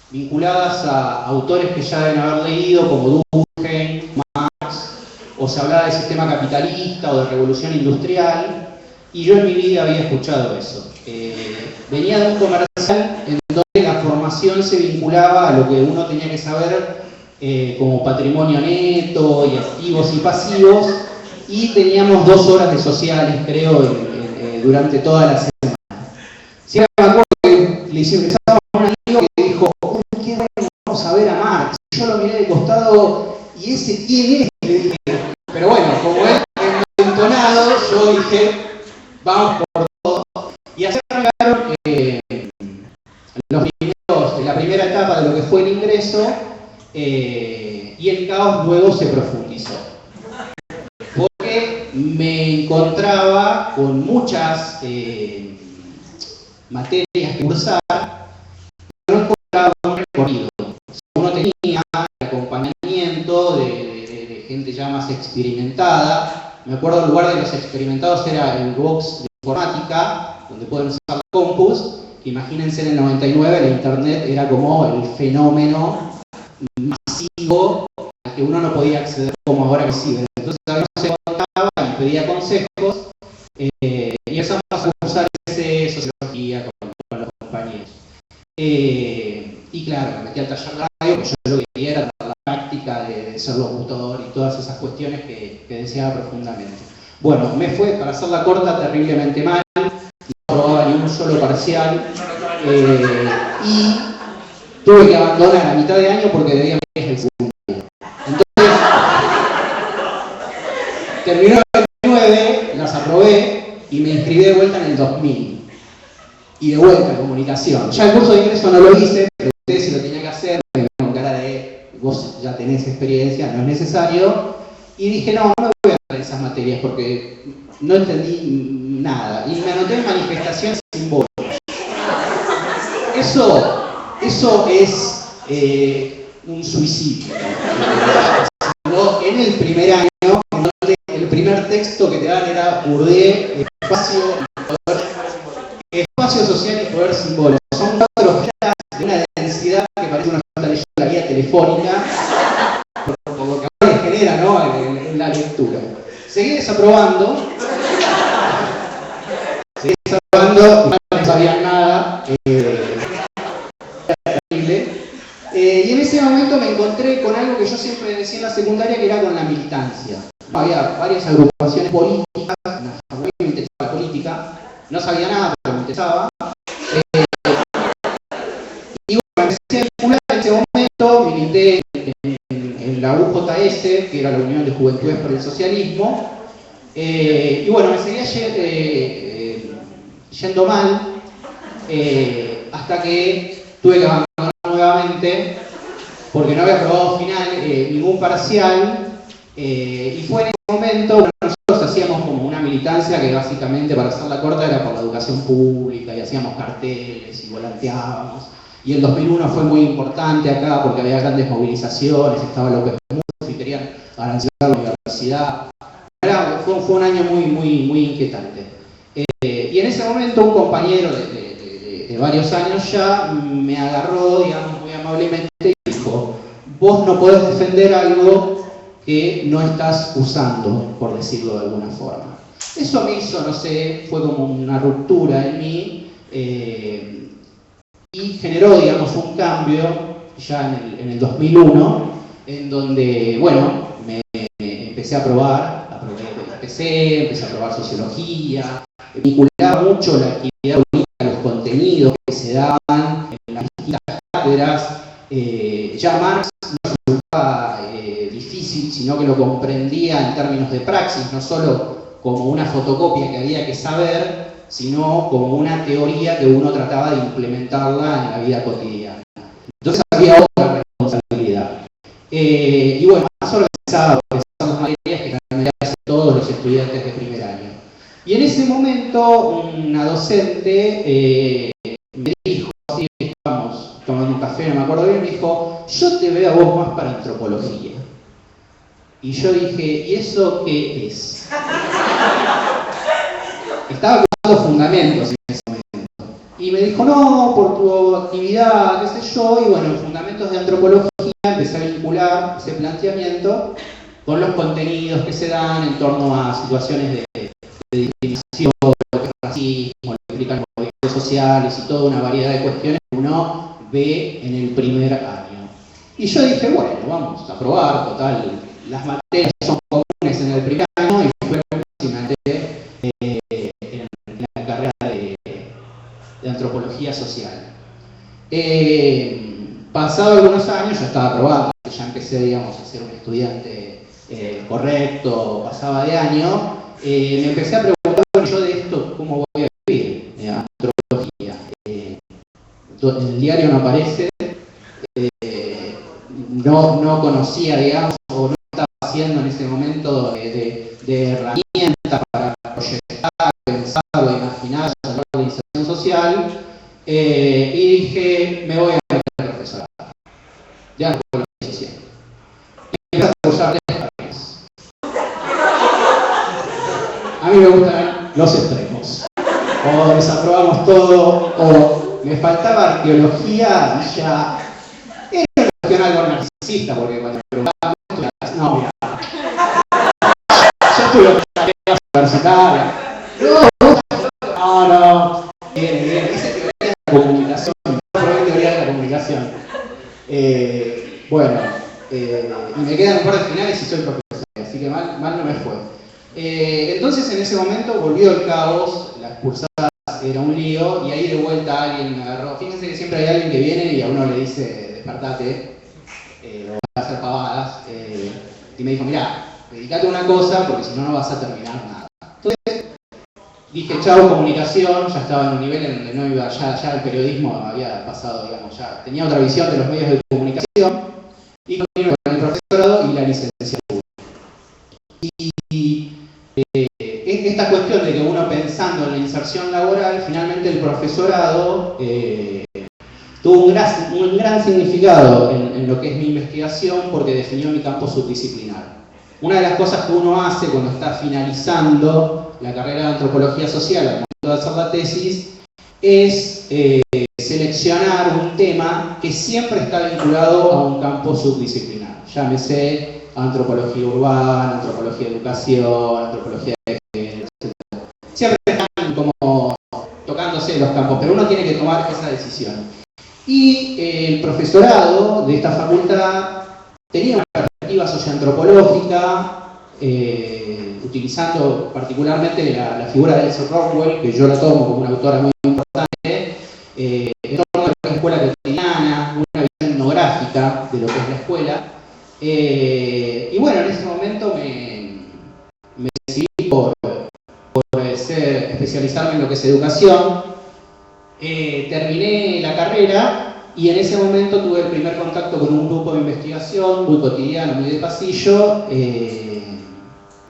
vinculadas a autores que ya deben haber leído, como Durkheim, Marx, o se hablaba del sistema capitalista o de revolución industrial, y yo en mi vida había escuchado eso. Venía de un comercial en donde la formación se vinculaba a lo que uno tenía que saber como patrimonio neto y activos y pasivos, y teníamos 2 horas de sociales, creo, durante toda la semana. Siempre me acuerdo que le hicimos a un amigo que dijo: uy, qué bueno, vamos a ver a Marx. Yo lo miré de costado, ¿y ese quién es? Le dije. Pero bueno, como él entonado, yo dije: vamos por todo. Y así arrancaron la primera etapa de lo que fue el ingreso, y el caos luego se profundizó. Porque me encontraba con muchas materias que cursar, pero no encontraba un recorrido. Uno tenía el acompañamiento de gente ya más experimentada. Me acuerdo, el lugar de los experimentados era el box de informática, donde pueden usar la compus. Imagínense, en el 99 la internet era como el fenómeno masivo al al que uno no podía acceder como ahora que sí. Entonces uno se contaba y pedía consejos y empezamos a cursar sociología con los compañeros. Y claro, me metí al taller de radio, porque yo lo que quería era dar la práctica de ser locutor y todas esas cuestiones que deseaba profundamente. Bueno, me fue, para hacerla corta, terriblemente mal, no aprobaba ni un solo parcial y tuve que abandonar a mitad de año porque debía meter el secundario. Entonces, terminó el 2009, las aprobé y me inscribí de vuelta en el 2000. Y de vuelta en comunicación. Ya el curso de ingreso no lo hice, pero ustedes si lo tenían que hacer, me con cara de vos ya tenés experiencia, no es necesario. Y dije, no me voy a dar esas materias porque no entendí nada. Y me anoté en manifestaciones simbólicas. Eso es un suicidio. En el primer año, el primer texto que te dan era Bourdieu, espacio social y poder simbólico. Son 4 frases de una densidad que parece una leyendo la guía telefónica, por lo que ahora le genera, ¿no?, en la lectura. Seguí desaprobando, no sabían nada, era terrible. Y en ese momento me encontré con algo que yo siempre decía en la secundaria, que era con la militancia. Había varias agrupaciones políticas, muy interesada la política, no sabía nada, pero me interesaba. Y bueno, empecé a vincular en ese momento, milité en la UJS, que era la Unión de Juventudes por el Socialismo, y bueno, me seguía yendo mal, hasta que tuve que abandonar nuevamente, porque no había aprobado final ningún parcial, y fue en ese momento, bueno, nosotros hacíamos como una militancia que básicamente, para hacerla corta, era por la educación pública, y hacíamos carteles y volanteábamos. Y el 2001 fue muy importante acá porque había grandes movilizaciones, estaba López Murphy, querían arancelar la universidad. Fue un año muy inquietante. Y en ese momento un compañero de varios años ya me agarró, digamos, muy amablemente y dijo: vos no podés defender algo que no estás usando, por decirlo de alguna forma. Eso me hizo, no sé, fue como una ruptura en mí y generó, digamos, un cambio ya en el 2001, en donde, bueno, me empecé a probar, empecé a probar sociología, vinculaba mucho la actividad política, los contenidos que se daban en las distintas cátedras. Ya Marx no resultaba difícil, sino que lo comprendía en términos de praxis, no solo como una fotocopia que había que saber, sino como una teoría que uno trataba de implementarla en la vida cotidiana. Entonces había otra responsabilidad. Y bueno, más organizada, porque son las materias que realmente hacen todos los estudiantes de primer año. Y en ese momento una docente me dijo, así estábamos tomando un café, no me acuerdo bien, me dijo: yo te veo a vos más para antropología. Y yo dije: ¿y eso qué es? Estaba buscando fundamentos en ese momento. Y me dijo: no, por tu actividad, qué sé yo, y bueno, en fundamentos de antropología empecé a vincular ese planteamiento con los contenidos que se dan en torno a situaciones de discriminación, de racismo, lo que implican los movimientos sociales y toda una variedad de cuestiones que uno ve en el primer año. Y yo dije: bueno, vamos a probar, total, las materias son comunes en el primer año, y fue próximamente en la carrera de antropología social. Pasado algunos años, ya estaba aprobado, ya empecé, digamos, a ser un estudiante correcto, pasaba de año, me empecé a preguntar: bueno, yo de esto, ¿cómo voy a vivir? Antropología. En el diario no aparece, no conocía, digamos, o no estaba haciendo en ese momento de herramientas para proyectar, pensar o imaginar la inserción social, y dije: me voy a meter a profesorado. Ya no fue la decisión. Y empecé a usar carreras. A mí me gustan los extremos. O desaprobamos todo, o me faltaba arqueología y ya era una cuestión algo narcisista, porque cuando me preguntaba universitaria. No. Bien. Esa es teoría de la comunicación. Yo probé teoría de la comunicación. Y me quedan un par de finales y soy profesor, así que mal no me fue. Entonces en ese momento volvió el caos, la expulsada era un lío y ahí de vuelta alguien me agarró. Fíjense que siempre hay alguien que viene y a uno le dice despertate o vas a hacer pavadas y me dijo mirá, dedicate a una cosa porque si no no vas a terminar nada. Entonces dije chao comunicación, ya estaba en un nivel en donde no iba, ya el periodismo había pasado, digamos, ya tenía otra visión de los medios de comunicación y continué con el profesorado y la licenciatura. Esta cuestión de que uno pensando en la inserción laboral, finalmente el profesorado tuvo un gran significado en lo que es mi investigación porque definió mi campo subdisciplinar. Una de las cosas que uno hace cuando está finalizando la carrera de antropología social al momento de hacer la tesis es seleccionar un tema que siempre está vinculado a un campo subdisciplinar. Llámese antropología urbana, antropología de educación, antropología de género, etc. Siempre están como tocándose los campos, pero uno tiene que tomar esa decisión. Y el profesorado de esta facultad tenía una perspectiva socioantropológica, utilizando particularmente la figura de Elsa Rockwell, que yo la tomo como una autora muy importante, en torno a la escuela cotidiana, una visión etnográfica de lo que es la escuela. Y bueno, en ese momento me decidí por especializarme en lo que es educación. Terminé la carrera y en ese momento tuve el primer contacto con un grupo de investigación muy cotidiano, muy de pasillo.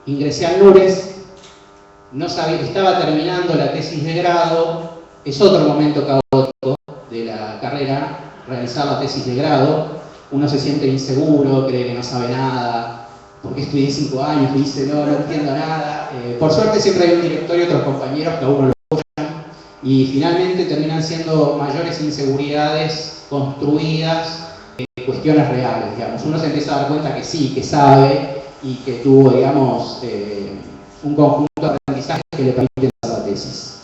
Ingresé al NURES, no sabía, estaba terminando la tesis de grado, es otro momento caótico de la carrera, realizar la tesis de grado. Uno se siente inseguro, cree que no sabe nada, porque estudié 5 años y dice no entiendo nada. Por suerte siempre hay un director y otros compañeros que a uno lo apoyan y finalmente terminan siendo mayores inseguridades construidas, cuestiones reales, digamos. Uno se empieza a dar cuenta que sí, que sabe y que tuvo, digamos, un conjunto de aprendizajes que le permiten hacer la tesis.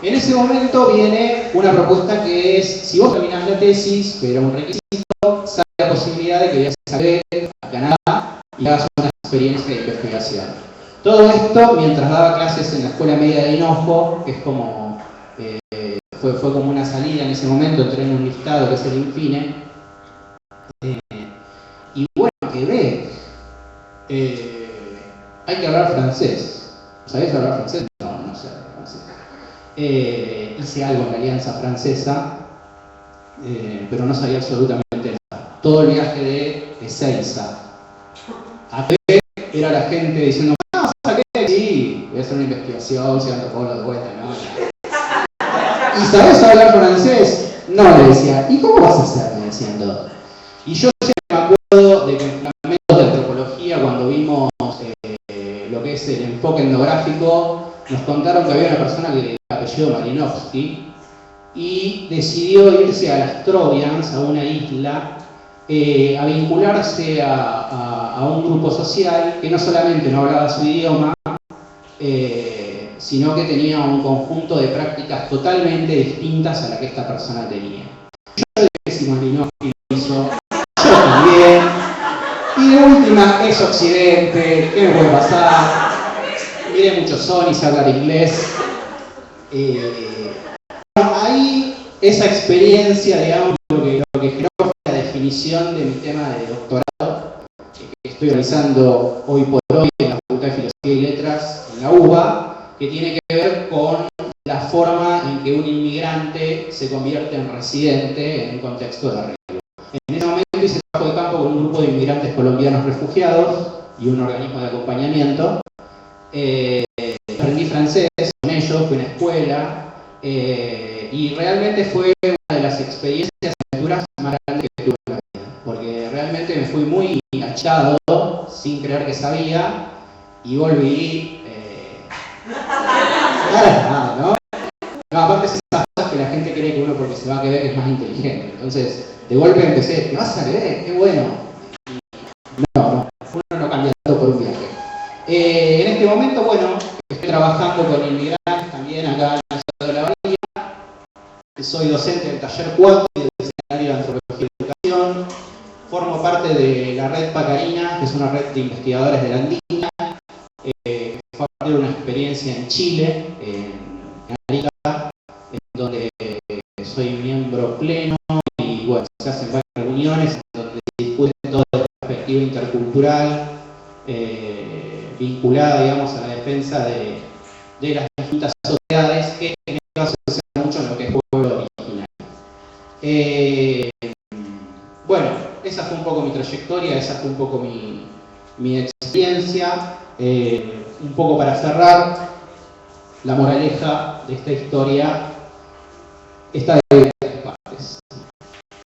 En ese momento viene una propuesta que es, si vos terminás la tesis, que era un requisito, sale la posibilidad de que viajes a Quebec, a Canadá, y hagas una experiencia de investigación. Todo esto mientras daba clases en la Escuela Media de Hinojo, que es como, fue como una salida en ese momento, entré en un listado que es el Infine. Y bueno, Quebec, hay que hablar francés. ¿Sabés hablar francés? No sé hablar francés. Hice algo en la Alianza Francesa, pero no sabía absolutamente nada. Todo el viaje de Ezeiza a Quebec era la gente diciendo, no, ¿a qué? Sí, voy a hacer una investigación, si antropólogo de vuelta, ¿no? ¿Y sabés hablar francés? No, le decía. ¿Y cómo vas a hacer? Me decían todos. Y yo me acuerdo de que en fundamentos de antropología, cuando vimos lo que es el enfoque etnográfico, nos contaron que había una persona que era apellido Marinovsky y decidió irse a las Troyans, a una isla, a vincularse a un grupo social que no solamente no hablaba su idioma, sino que tenía un conjunto de prácticas totalmente distintas a la que esta persona tenía. Yo le dije si Marinovsky lo hizo, yo también, y de última es Occidente, ¿qué me puede pasar? Miré mucho Sony, se habla inglés. Ahí esa experiencia, digamos, lo que generó fue la definición de mi tema de doctorado, que estoy realizando hoy por hoy en la Facultad de Filosofía y Letras, en la UBA, que tiene que ver con la forma en que un inmigrante se convierte en residente en un contexto de arreglo. En ese momento hice trabajo de campo con un grupo de inmigrantes colombianos refugiados y un organismo de acompañamiento. Aprendí francés con ellos, fui a una escuela y realmente fue una de las experiencias aventuras más grandes que tuve en la vida, porque realmente me fui muy achado, sin creer que sabía, y volví nada, ¿no? No, aparte es esas cosas que la gente cree que uno porque se va a Quebec es más inteligente. Entonces, de golpe empecé, ¿te vas a Quebec? ¡Qué bueno! No, uno no cambia tanto por un viaje. En este momento, bueno, estoy trabajando con inmigrantes también acá en la ciudad de La Bahía. Soy docente del taller 4 y del seminario de Antropología y Educación. Formo parte de la red Pacarina, que es una red de investigadores de la Andina. Fue a partir de una experiencia en Chile, en Arica, en donde soy miembro pleno y bueno, se hacen varias reuniones en donde se discute toda la perspectiva intercultural vinculada, digamos, a la defensa de las distintas sociedades, que en este caso se centra mucho en lo que es pueblo original. Bueno, esa fue un poco mi trayectoria, esa fue un poco mi experiencia. Un poco para cerrar, la moraleja de esta historia está dividida en tres partes.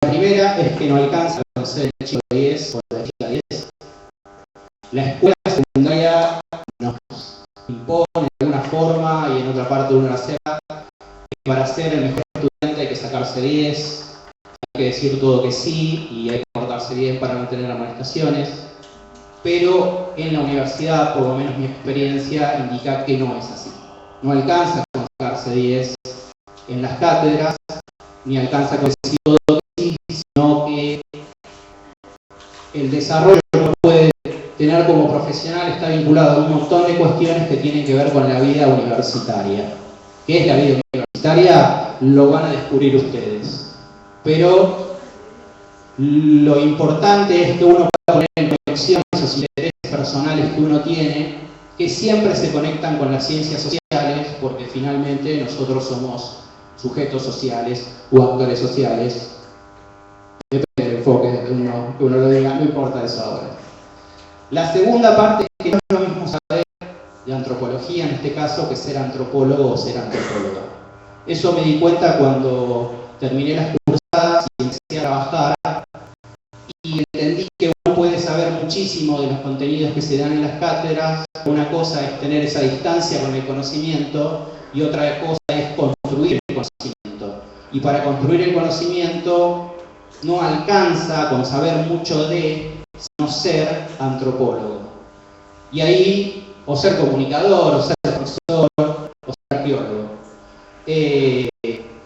La primera es que no alcanza a conocer el chico 10 o la chica 10. La escuela secundaria nos impone de alguna forma y en otra parte uno la acepta que para ser el mejor estudiante hay que sacarse 10, hay que decir todo que sí y hay que portarse bien para no tener amonestaciones. Pero en la universidad, por lo menos mi experiencia, indica que no es así. No alcanza con sacarse 10 en las cátedras, ni alcanza con decir todo que sí, sino que el desarrollo que uno puede tener como profesional está vinculado a un montón de cuestiones que tienen que ver con la vida universitaria. ¿Qué es la vida universitaria? Lo van a descubrir ustedes. Pero lo importante es que uno pueda poner en conexión esos intereses personales que uno tiene, que siempre se conectan con las ciencias sociales, porque finalmente nosotros somos sujetos sociales o actores sociales. Depende del enfoque que uno lo diga, no importa eso ahora. La segunda parte es que no es lo mismo saber de antropología, en este caso, que ser antropólogo o ser antropóloga. Eso me di cuenta cuando terminé las cursadas y empecé a trabajar y entendí que uno puede saber muchísimo de los contenidos que se dan en las cátedras. Una cosa es tener esa distancia con el conocimiento y otra cosa es construir el conocimiento. Y para construir el conocimiento no alcanza con saber mucho de, sino ser antropólogo. Y ahí, o ser comunicador, o ser profesor, o ser arqueólogo.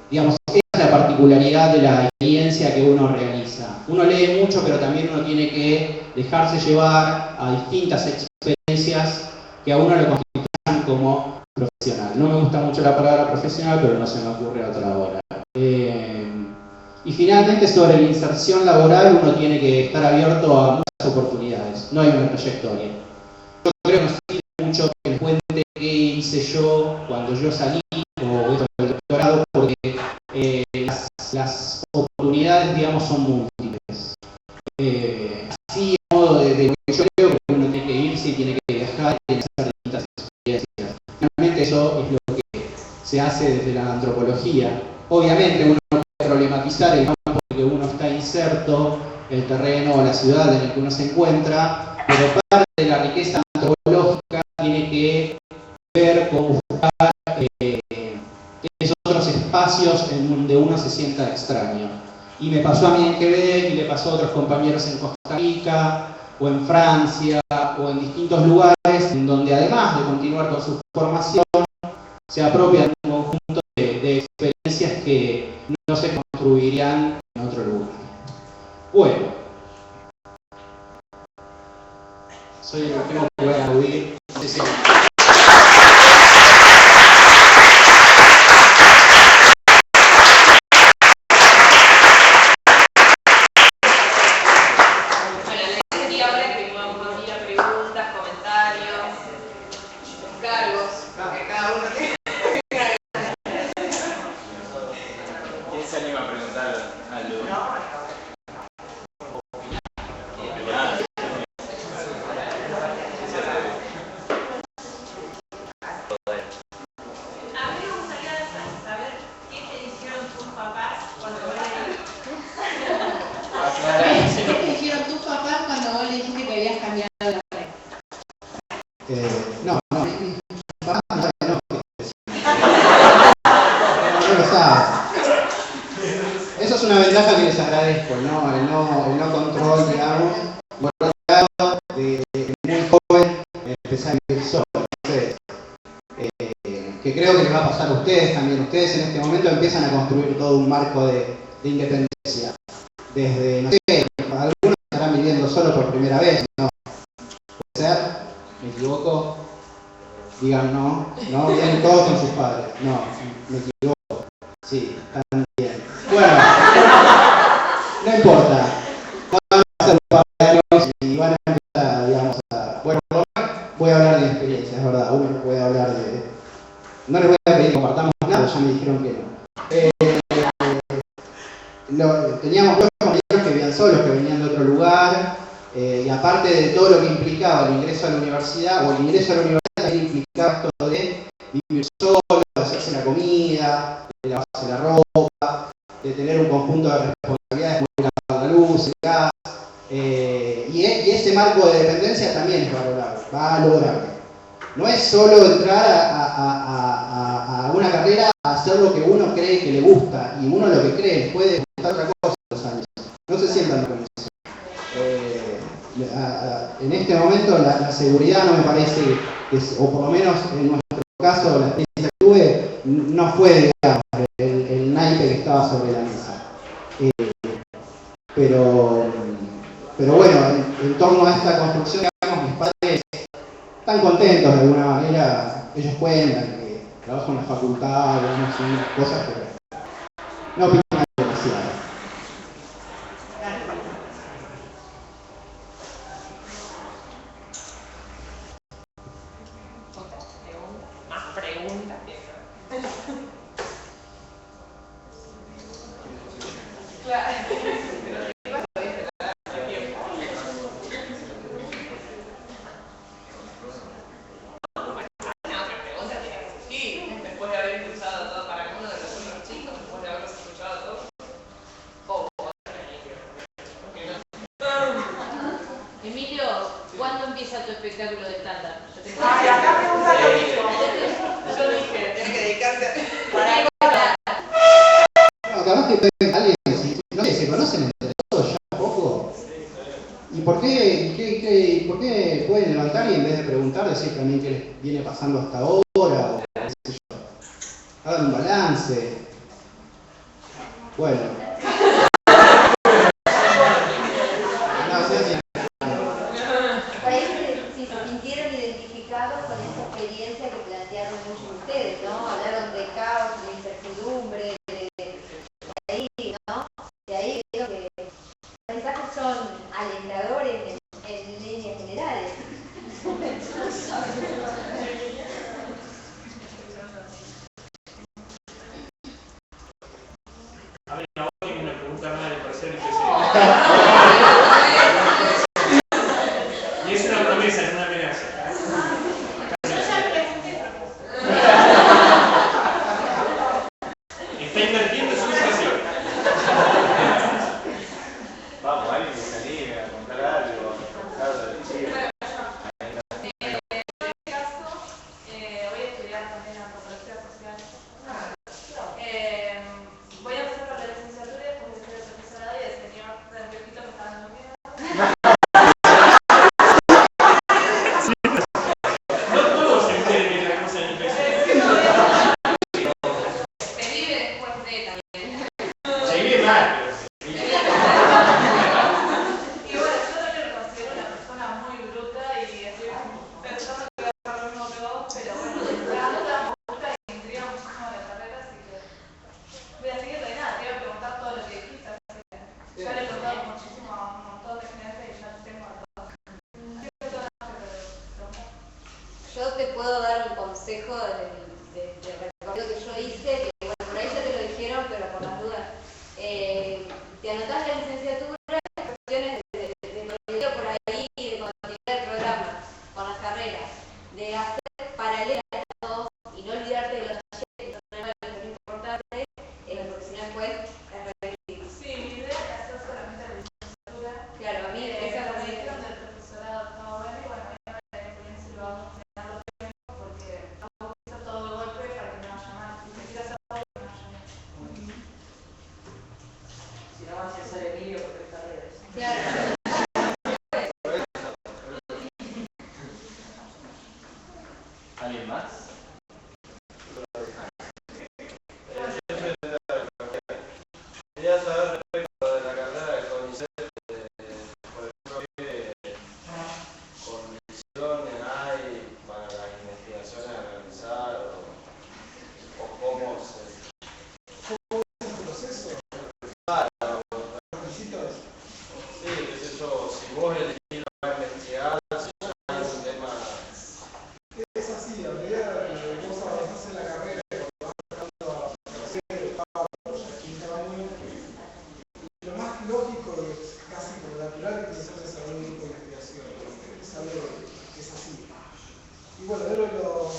Digamos, esa es la particularidad de la experiencia que uno realiza. Uno lee mucho, pero también uno tiene que dejarse llevar a distintas experiencias que a uno lo constituyan como profesional. No me gusta mucho la palabra profesional, pero no se me ocurre otra ahora. Y finalmente, sobre la inserción laboral, uno tiene que estar abierto a muchas oportunidades. No hay una trayectoria. Yo creo que nos sirve mucho que me cuente qué hice yo cuando yo salí o esto del doctorado, porque las oportunidades, digamos, son múltiples. Así, de modo de lo que yo creo que uno tiene que irse y tiene que viajar y tiene que hacer distintas experiencias. Finalmente, eso es lo que se hace desde la antropología. Obviamente, uno no puede problematizar el campo en el que uno está inserto, el terreno o la ciudad en el que uno se encuentra, pero parte de la riqueza antropológica tiene que ver con buscar esos otros espacios en donde uno se sienta extraño. Y me pasó a mí en Quebec y le pasó a otros compañeros en Costa Rica o en Francia o en distintos lugares en donde además de continuar con su formación se apropian un conjunto de experiencias que no se construirían en otro lugar. Bueno, soy el último que voy a acudir. No sé si... Eso es una ventaja que les agradezco, ¿no? El no control, digamos. Por otro lado, de muy joven, empecé a vivir solo. Entonces, que creo que les va a pasar a ustedes también. Ustedes en este momento empiezan a construir todo un marco de independencia. Desde, no sé, algunos estarán viviendo solo por primera vez, ¿no? ¿Puede ser? ¿Me equivoco? Digan no, no, vienen todos con sus padres. No, me equivoco. Sí, están bien. Bueno, no importa. Van a pasar un par de años y van a empezar, digamos, a... Bueno, voy a hablar de mi experiencia, es verdad. Uno puede hablar de... No les voy a pedir que compartamos nada, ya me dijeron que no. Teníamos dos compañeros que vivían solos, que venían de otro lugar, y aparte de todo lo que implicaba el ingreso a la universidad, o el ingreso a la universidad también implicaba esto de vivir solo, de hacerse la comida, de lavarse la ropa, de tener un conjunto de responsabilidades como lavar la luz, el gas, y ese marco de dependencia también es valorable. No es solo entrar a una carrera a hacer lo que uno cree que le gusta, y uno lo que cree puede gustar otra cosa en los años. No se sientan con eso. En este momento la seguridad no me parece, o por lo menos en nuestro caso, la experiencia que tuve, no fue, digamos, el naipe que estaba sobre la mesa. Pero bueno, en torno a esta construcción, digamos, mis padres están contentos de alguna manera. Ellos cuentan que trabajan en la facultad, digamos, y cosas, pero no opinan demasiado. Más preguntas. Claro. Después de haber escuchado todo para uno de los otros chicos, después de haberlos escuchado todos. Emilio, ¿cuándo empieza tu espectáculo de stand-up? Ay, acá preguntan lo mismo. Yo dije, tiene que dedicarse para... No, capaz que alguien, no sé, se conocen entre todos ya un poco. ¿Y por qué pueden levantar y en vez de preguntar decir también qué les viene pasando hasta ahora? O qué sé yo. Hagan un balance. Bueno. No, sí. Por ahí si se sintieron identificados con esa experiencia que plantearon muchos de ustedes, ¿no? Hablaron de caos, de incertidumbre, de ahí, ¿no? De ahí creo que los mensajes son alentadores en líneas generales. A ver, ahora que una pregunta más de parecer que y es una promesa, es una amenaza. Está invirtiendo su situación. Vamos, alguien que se anime a contar algo, a contar de chico. Voy a estudiar también antropología social. Voy a empezar con la licenciatura y después estoy de profesorado y el señor del viejito me está dando miedo. No todos se entienden la cosa en inglés. Se vive después de también. Se vive mal. Y bueno, yo también me considero una persona muy bruta y estoy pensando que voy a hacer lo mismo que vos, pero bueno, me encanta, me gusta y me intriga muchísimo la carrera, así que voy a seguir de nada, te iba a preguntar todo lo que dijiste, así que yo le he preguntado muchísimo a un montón de gente y ya tengo a todos. Yo te puedo dar un consejo del recorrido que yo hice, que bueno, por ahí ya te lo dijeron, pero por las dudas. Te anotás la licenciatura, cuestiones de proyecto por ahí y de continuidad del programa con las carreras, de hacer paralelas a todos y no olvidarte de los talleres, que son lo importante, porque si no después es re difícil. Sí, mi idea es hacer solamente la licenciatura. Claro, a mí esa La es dijeron del profesorado estaba bueno y bueno, a mí la experiencia lo vamos a tener los tiempos porque vamos a hacer todo de golpe para que me vaya mal. Si se quiere hacer todo, que me vaya mal. Si no vas a hacer Emilio porque está redes. Claro. ¿Alguien más? vos elegís la universidad, es un tema. Es así, a medida que vos avanzás en la carrera, vas sacando a tercer, cuarto, quinto año, lo más lógico es casi por natural que empezás a desarrollar un grupo de investigación. Es algo que es así. Y bueno, dentro de los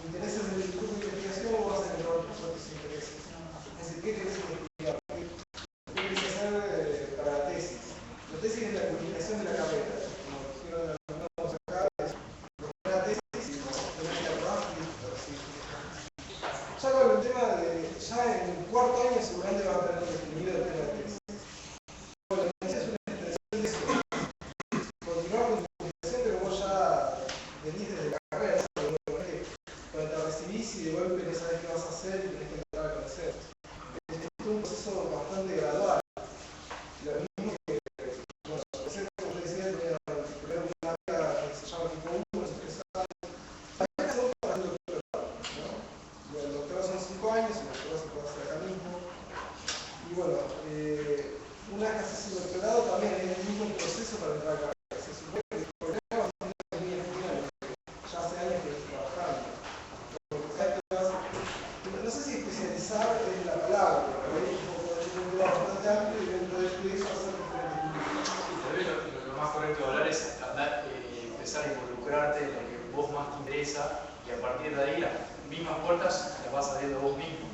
intereses del grupo de investigación, vos vas a encontrar otros intereses. Es decir, ¿qué querés investigar? ¿Qué querés hacer para la tesis? La tesis es la comunicación de la carrera. Como dijeron algunos acá, es la tesis y tener que trabajar y listo. Ya con el tema de, ya en el cuarto año seguramente van a tener definido el tema de tesis. Bueno, es una extensión de eso. Continuar con tu investigación, pero vos ya venís desde la carrera, ¿sabes? Cuando te recibís y de golpe no sabes qué vas a hacer y tenés que empezar a conocer. Es un proceso bastante gradual. Lo mismo que, bueno, como te decía, tenía una área que se llama tipo 1, los 3 años. Las becas son para el doctorado, ¿no? El doctorado son 5 años, el doctorado se puede hacer acá mismo. Y bueno, una vez que haces el doctorado también hay el mismo proceso para entrar a la carrera. Se supone que el programa es muy final, ya hace años que estoy trabajando. No sé si especializar es la palabra, pero hay un poco de un tema bastante amplio y dentro de eso hacer diferentes grupos. Tal vez lo más correcto de hablar es empezar a involucrarte en lo que vos más te interesa y a partir de ahí las mismas puertas las vas abriendo vos mismo.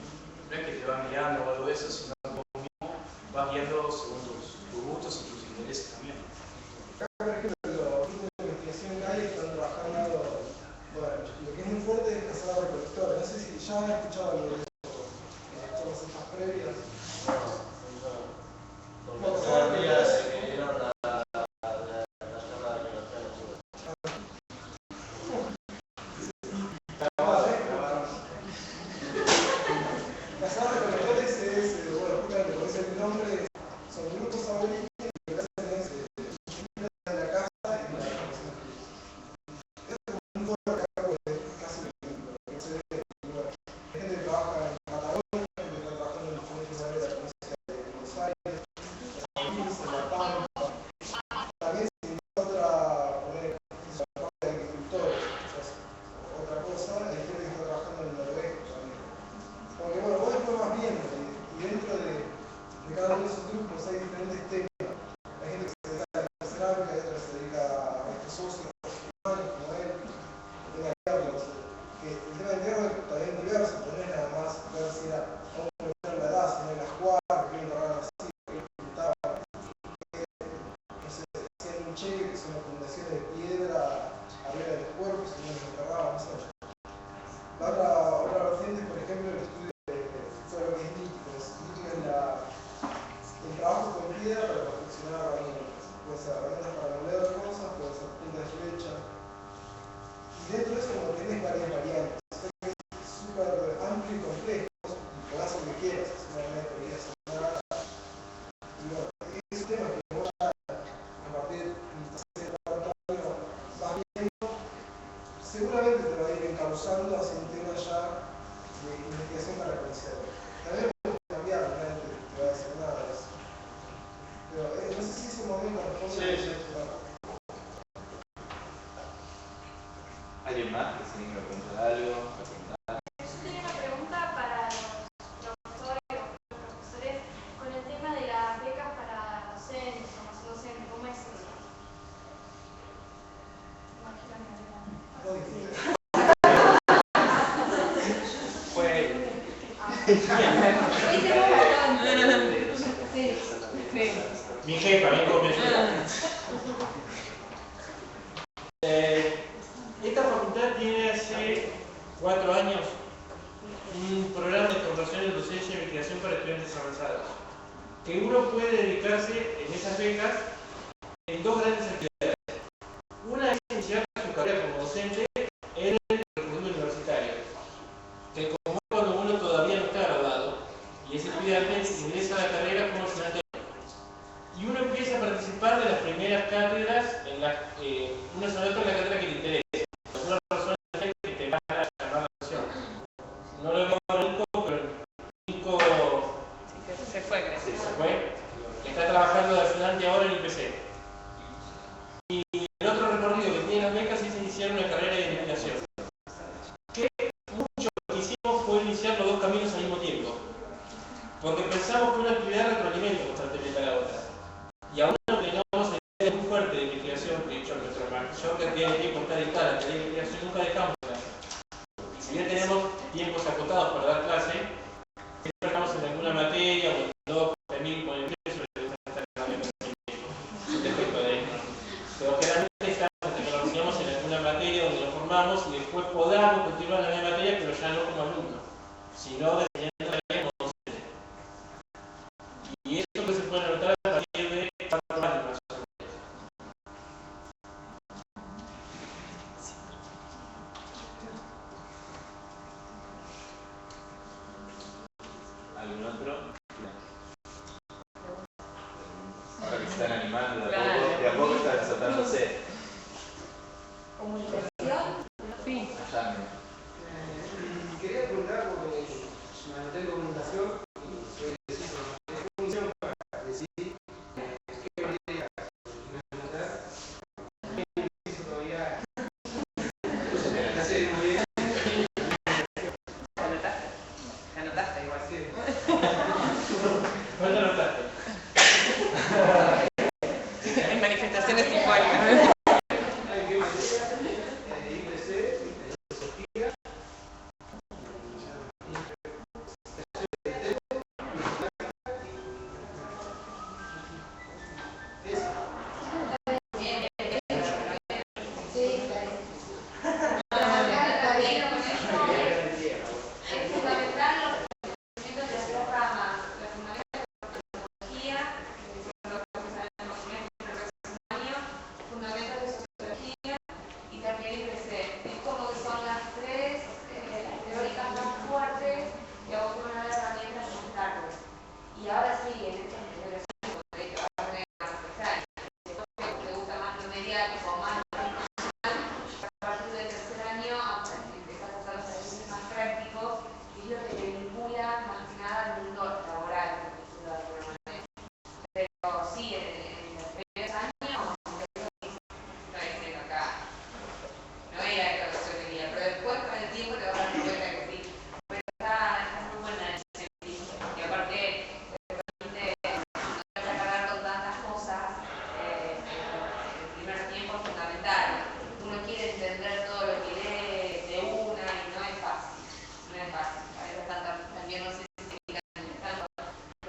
No es que te van guiando o algo de eso, sino que vos mismo vas guiando según tus gustos y tus intereses también. Acá, por ejemplo, los grupos de investigación que hay están trabajando, bueno, lo que es muy fuerte es cazar recolectores. No sé si ya han escuchado algo de eso en las charlas estas previas. Cazar recolectores es, bueno, justamente como dice el nombre, son grupos aborígenes que lo que hacen es de la casa y de la recolección. Es como un pueblo acá, pues, casi lo que se ve en el lugar. Hay gente que trabaja en Patagonia, gente que está trabajando en diferentes áreas de la provincia de Buenos Aires, en La Pampa. También se encuentra poner la parte de agricultores, quizás otra cosa, hay gente que está trabajando en el noroeste también. Porque bueno, vos después vas viendo y dentro de cada uno de esos grupos hay diferentes temas. Hay gente que se dedica a la cerámica, hay otra que se dedica a estos socios humanos como él, el tema de tierras. Que el tema de tierra es también diverso, no es nada más ver si era a una persona la edad, sino en las cuadras, que enterraban así, que pintaban. No sé, hacían un cheque, que son las fundaciones de piedra arriba de los cuerpos, y no los enterraban, no sé. La otra vertiente, por ejemplo, el estudio de todo lo que es lítico. Lítico es el trabajo con piedra para confeccionar herramientas. Puede ser herramientas para moler cosas, puede ser punta de flecha. Y dentro de eso, como tenés varias variantes, es súper amplio y complejo, y podés hacer lo que quieras, hacer una teoría sonora. Y bueno, es un tema que vos ya, a partir del tercer o cuarto año, vas viendo, seguramente te va a ir encauzando hacia un tema ya de investigación para conocer. También puedes cambiar, realmente te va a decir nada de eso. Pero no sé si es un momento responde. Sí. ¿Alguien más que se venga a preguntar algo? Yo tenía una pregunta para los profesores o los profesores con el tema de las becas para docentes, formación docente, ¿cómo es eso? Mi jefa, mi profesora. Esta facultad tiene hace 4 años un programa de formación en docencia e investigación para estudiantes avanzados, que uno puede dedicarse en esas becas en 2 grandes actividades. Una es iniciar su carrera como docente en el currículum universitario, que como cuando uno todavía no está graduado y es estudiante, ingresa a la carrera como estudiante. Y uno empieza a participar de las primeras cátedras en las uno se anota en la cátedra que le interesa. Una persona que te va a llamar la atención. No lo veo a Nico, pero Nico se fue, creo. se fue. Está trabajando de ayudante ahora en IPC. porque pensamos que una actividad retroalimenta constantemente a la otra. Y aún no tengamos una idea muy fuerte de investigación, que de hecho nuestro mayor cantidad de tiempo está dedicada a la tarea de investigación, nunca dejamos clase. Y si bien tenemos tiempos acotados para dar clase, siempre estamos en alguna materia o en dos, también con el precio de estar en la defecto de esto. Pero generalmente estamos hasta que nos reunimos en alguna materia donde nos formamos y después podamos continuar en la misma materia, pero ya no como alumnos, sino diseñando tareas como docente. Y eso que se puede notar a partir de 4 años más o menos. ¿Algún otro? Ahora que se están animando, de a poco está desatándose. Comunicación. Sí. Allá, Quería preguntar, porque me anoté en comunicación y soy indeciso, ¿qué función para decidir qué materia me anotar? Estoy indeciso todavía. No sé muy bien. ¿Anotaste? ¿Anotaste? Igual sí. ¿Cuándo notaste? En manifestaciones simbólicas. Hay que IPC, filosofía, Es fundamental los conocimientos de las dos ramas, los fundamentos de la antropología, que son los que sabemos año, fundamentos de sociología y también IPC. Es como que son las tres teóricas más fuertes que a vos te van a dar herramientas más tarde. Y ahora sí, en esta generación, de hecho, va a tener más especial. Si te gusta más lo mediático, más a partir del tercer año empezás a usar los ejercicios más prácticos y es lo que te vincula más que nada al mundo laboral, por decirlo de alguna manera. Pero sí, en los primeros años, no es que acá, no era esta cuestión que quería, pero después con el tiempo te vas a dar cuenta que sí. Pero está muy buena en ese sentido. Y aparte, te permite no cargar con tantas cosas en el primer tiempo es fundamental. Uno quiere entender todo lo que lee de una y no es fácil. No es fácil. A veces también no sé si te fijan tanto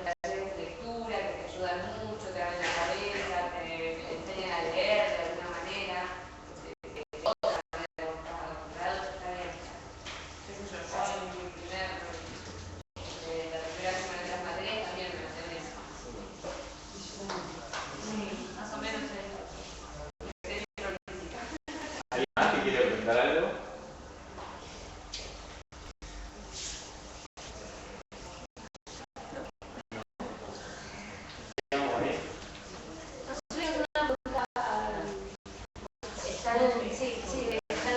las talleres de lectura que te ayudan mucho, te abren la cabeza, te enseñan a leer de alguna manera, de otra manera que vos estás acostumbrado, está bien. Qué sé yo, yo en mi la primera semana de las materias también me hacen eso. Más o menos eso. ¿Alguien más que quiere preguntar algo? Digamos ahí. Están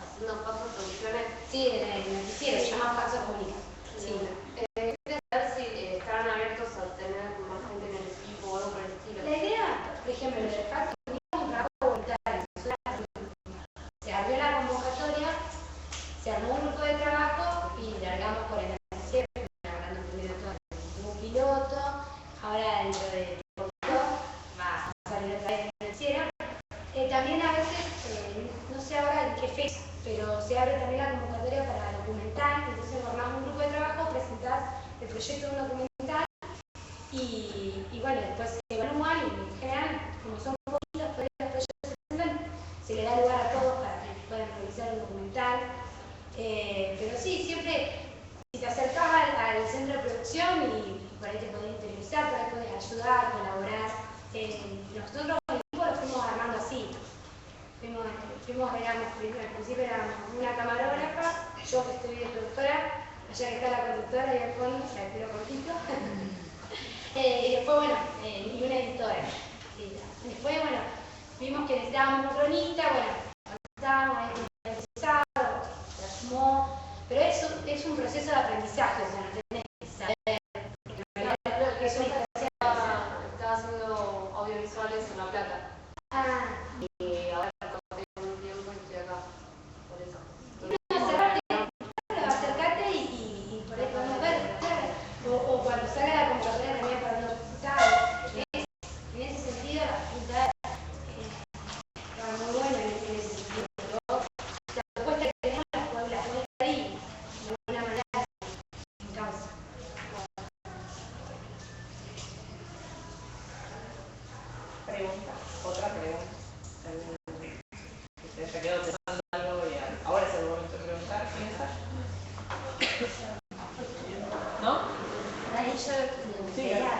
haciendo pasos, producciones. Sí, en el noticiero, se llama Paso Comunica. Sí. Quería saber si estaban abiertos a tener más gente en el equipo o algo por el estilo. La idea, por ejemplo, de Paso Comunica es un trabajo voluntario. Se abrió la convocatoria, se armó un grupo de trabajo y largamos por el MCF, hablando primero todo un piloto, ahora dentro de poquito va a salir otra vez financiera. También a veces, no sé ahora en qué fecha, pero se abre también la convocatoria para documental, entonces formamos un grupo de trabajo, presentás el proyecto de un documental y bueno, después se evalúan y en general, como son poquitos proyectos que se presentan, se le da lugar a todos para que puedan realizar un documental. Pero sí, siempre, si te acercás al centro de producción y por ahí te podés interiorizar, por ahí podés ayudar, colaborar. Nosotros el equipo lo fuimos armando así. Al principio éramos una camarógrafa, yo que estoy de productora, allá que está la conductora y al fondo, la de pelo cortito. Y después, bueno, y una editora. Y después, bueno, vimos que necesitábamos un cronista, bueno, estábamos ahí empezado, se sumó, pero es un proceso de aprendizaje, o sea, no tenés que saber. Creo que yo estaba haciendo audiovisuales en La Plata. Y ahora tengo un tiempo y estoy acá. Por eso. Acercate y por ahí podemos ver. pregunta. Otra pregunta. Que se quedó pensando algo y ahora es el momento de preguntar. ¿Piensa? ¿No? Ahí yo quería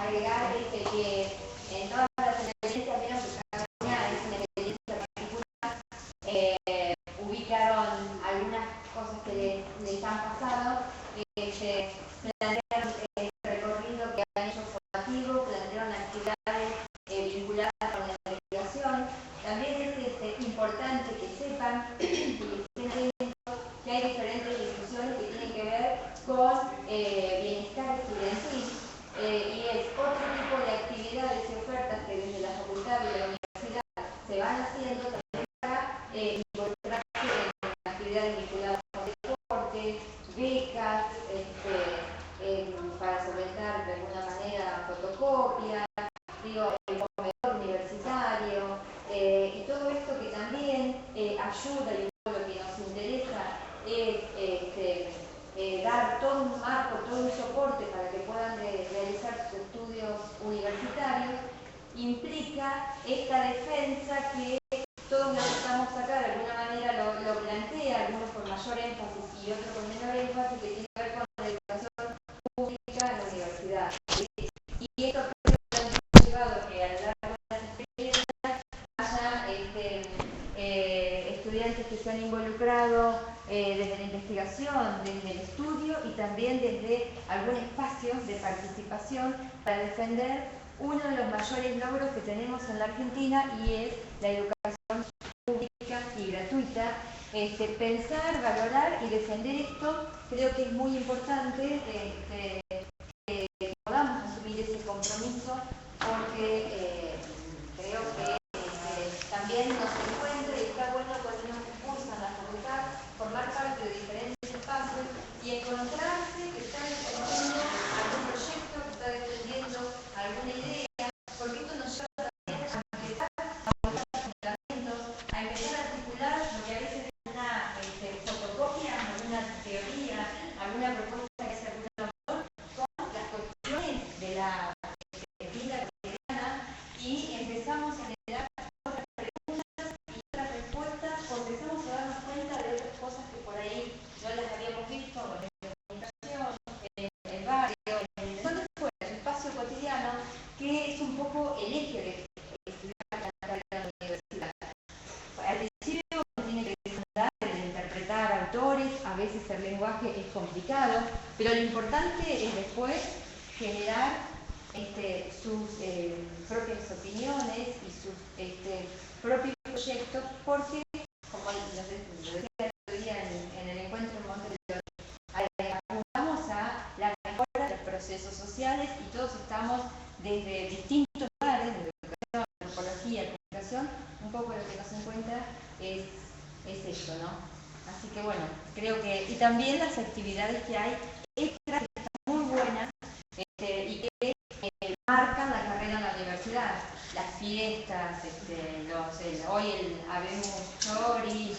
agregar que en todas las experiencias, vieron que cada una es una experiencia particular, ubicaron algunas cosas que les han pasado, plantearon el recorrido que han hecho formativo, plantearon actividades vinculadas con la investigación. También es importante que sepan y estén atentos que hay diferentes discusiones que tienen que ver con bienestar estudiantil y es otro tipo de actividades y ofertas que desde la facultad y la universidad se van haciendo también para involucrarse en actividades vinculadas con deporte, becas, para solventar de alguna manera fotocopias, el comedor universitario y todo esto que también ayuda y lo que nos interesa es dar todo un marco, todo un soporte para que puedan realizar sus estudios universitarios, implica esta defensa que todos los que estamos acá de alguna manera lo plantea, algunos con mayor énfasis y otros con menor énfasis, que tiene que ver con la educación pública en la universidad. Y esto ha llevado a que a lo largo de las experiencias haya estudiantes que se han involucrado desde la investigación, desde el estudio y también desde algún espacio de participación para defender uno de los mayores logros que tenemos en la Argentina y es la educación pública y gratuita. Pensar, valorar y defender esto creo que es muy importante que podamos asumir ese compromiso porque creo que también nos encuentra y está bueno cuando uno cursa en la facultad formar parte de diferentes espacios y encontrarse que está defendiendo algún proyecto, que está defendiendo alguna idea, porque esto nos lleva también a empezar a buscar fundamentos, a empezar a articular lo que a veces es una fotocopia, alguna teoría, alguna propuesta que se acuerda con las cuestiones de la vida cotidiana y empezamos a generar otras preguntas y otras respuestas porque empezamos a darnos cuenta de otras cosas que por ahí no las habíamos visto en la comunicación, en el barrio, en el espacio cotidiano, que es un poco el eje de estudiar la carrera de la universidad. Al principio uno tiene que desandar, interpretar autores, a veces el lenguaje es complicado, pero lo importante es después generar sus propias opiniones y sus propios proyectos, porque, como lo decía el otro día en el encuentro en Montreal, apuntamos a la mejora de los procesos sociales y todos estamos desde distintos lugares, desde educación, antropología, comunicación, un poco lo que nos encuentra es esto, ¿no? Así que bueno, creo que, y también las actividades que hay extras que están muy buenas y que marcan la carrera en la universidad, las fiestas, hoy el Habemos Chori,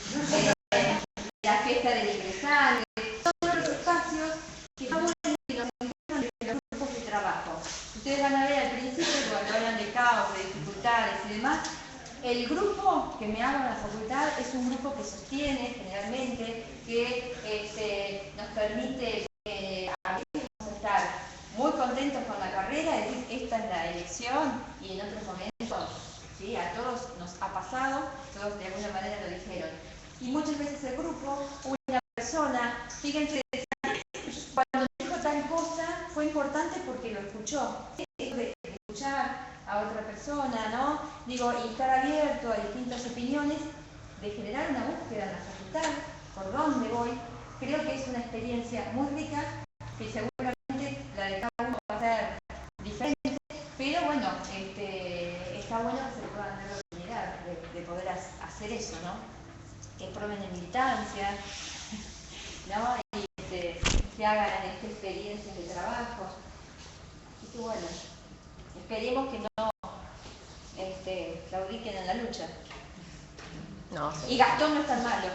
la fiesta del ingresante, todos los espacios que están buenos y nos encuentran desde los grupos de trabajo. Ustedes van a ver al principio cuando hablan de caos, de dificultades y demás, el grupo que me hago en la facultad es un grupo que sostiene generalmente, que nos permite a veces estar muy contentos con la carrera, es decir, esta es la elección y en otros momentos, ¿sí? A todos nos ha pasado, todos de alguna manera lo dijeron. Y muchas veces el grupo, una persona, fíjense, cuando dijo tal cosa fue importante porque lo escuchó. Eso de escuchar a otra persona, ¿no? Digo, y estar abierto a distintas opiniones, de generar una búsqueda en la facultad, por dónde voy, creo que es una experiencia muy rica, que seguramente la de cada uno va a ser diferente, pero bueno, está bueno que se puedan dar la oportunidad de poder hacer eso, ¿no? Que prueben en militancia, ¿no? Y que hagan experiencias de trabajo. Así que bueno, esperemos que no claudiquen en la lucha. No. Y Gastón no es tan malo.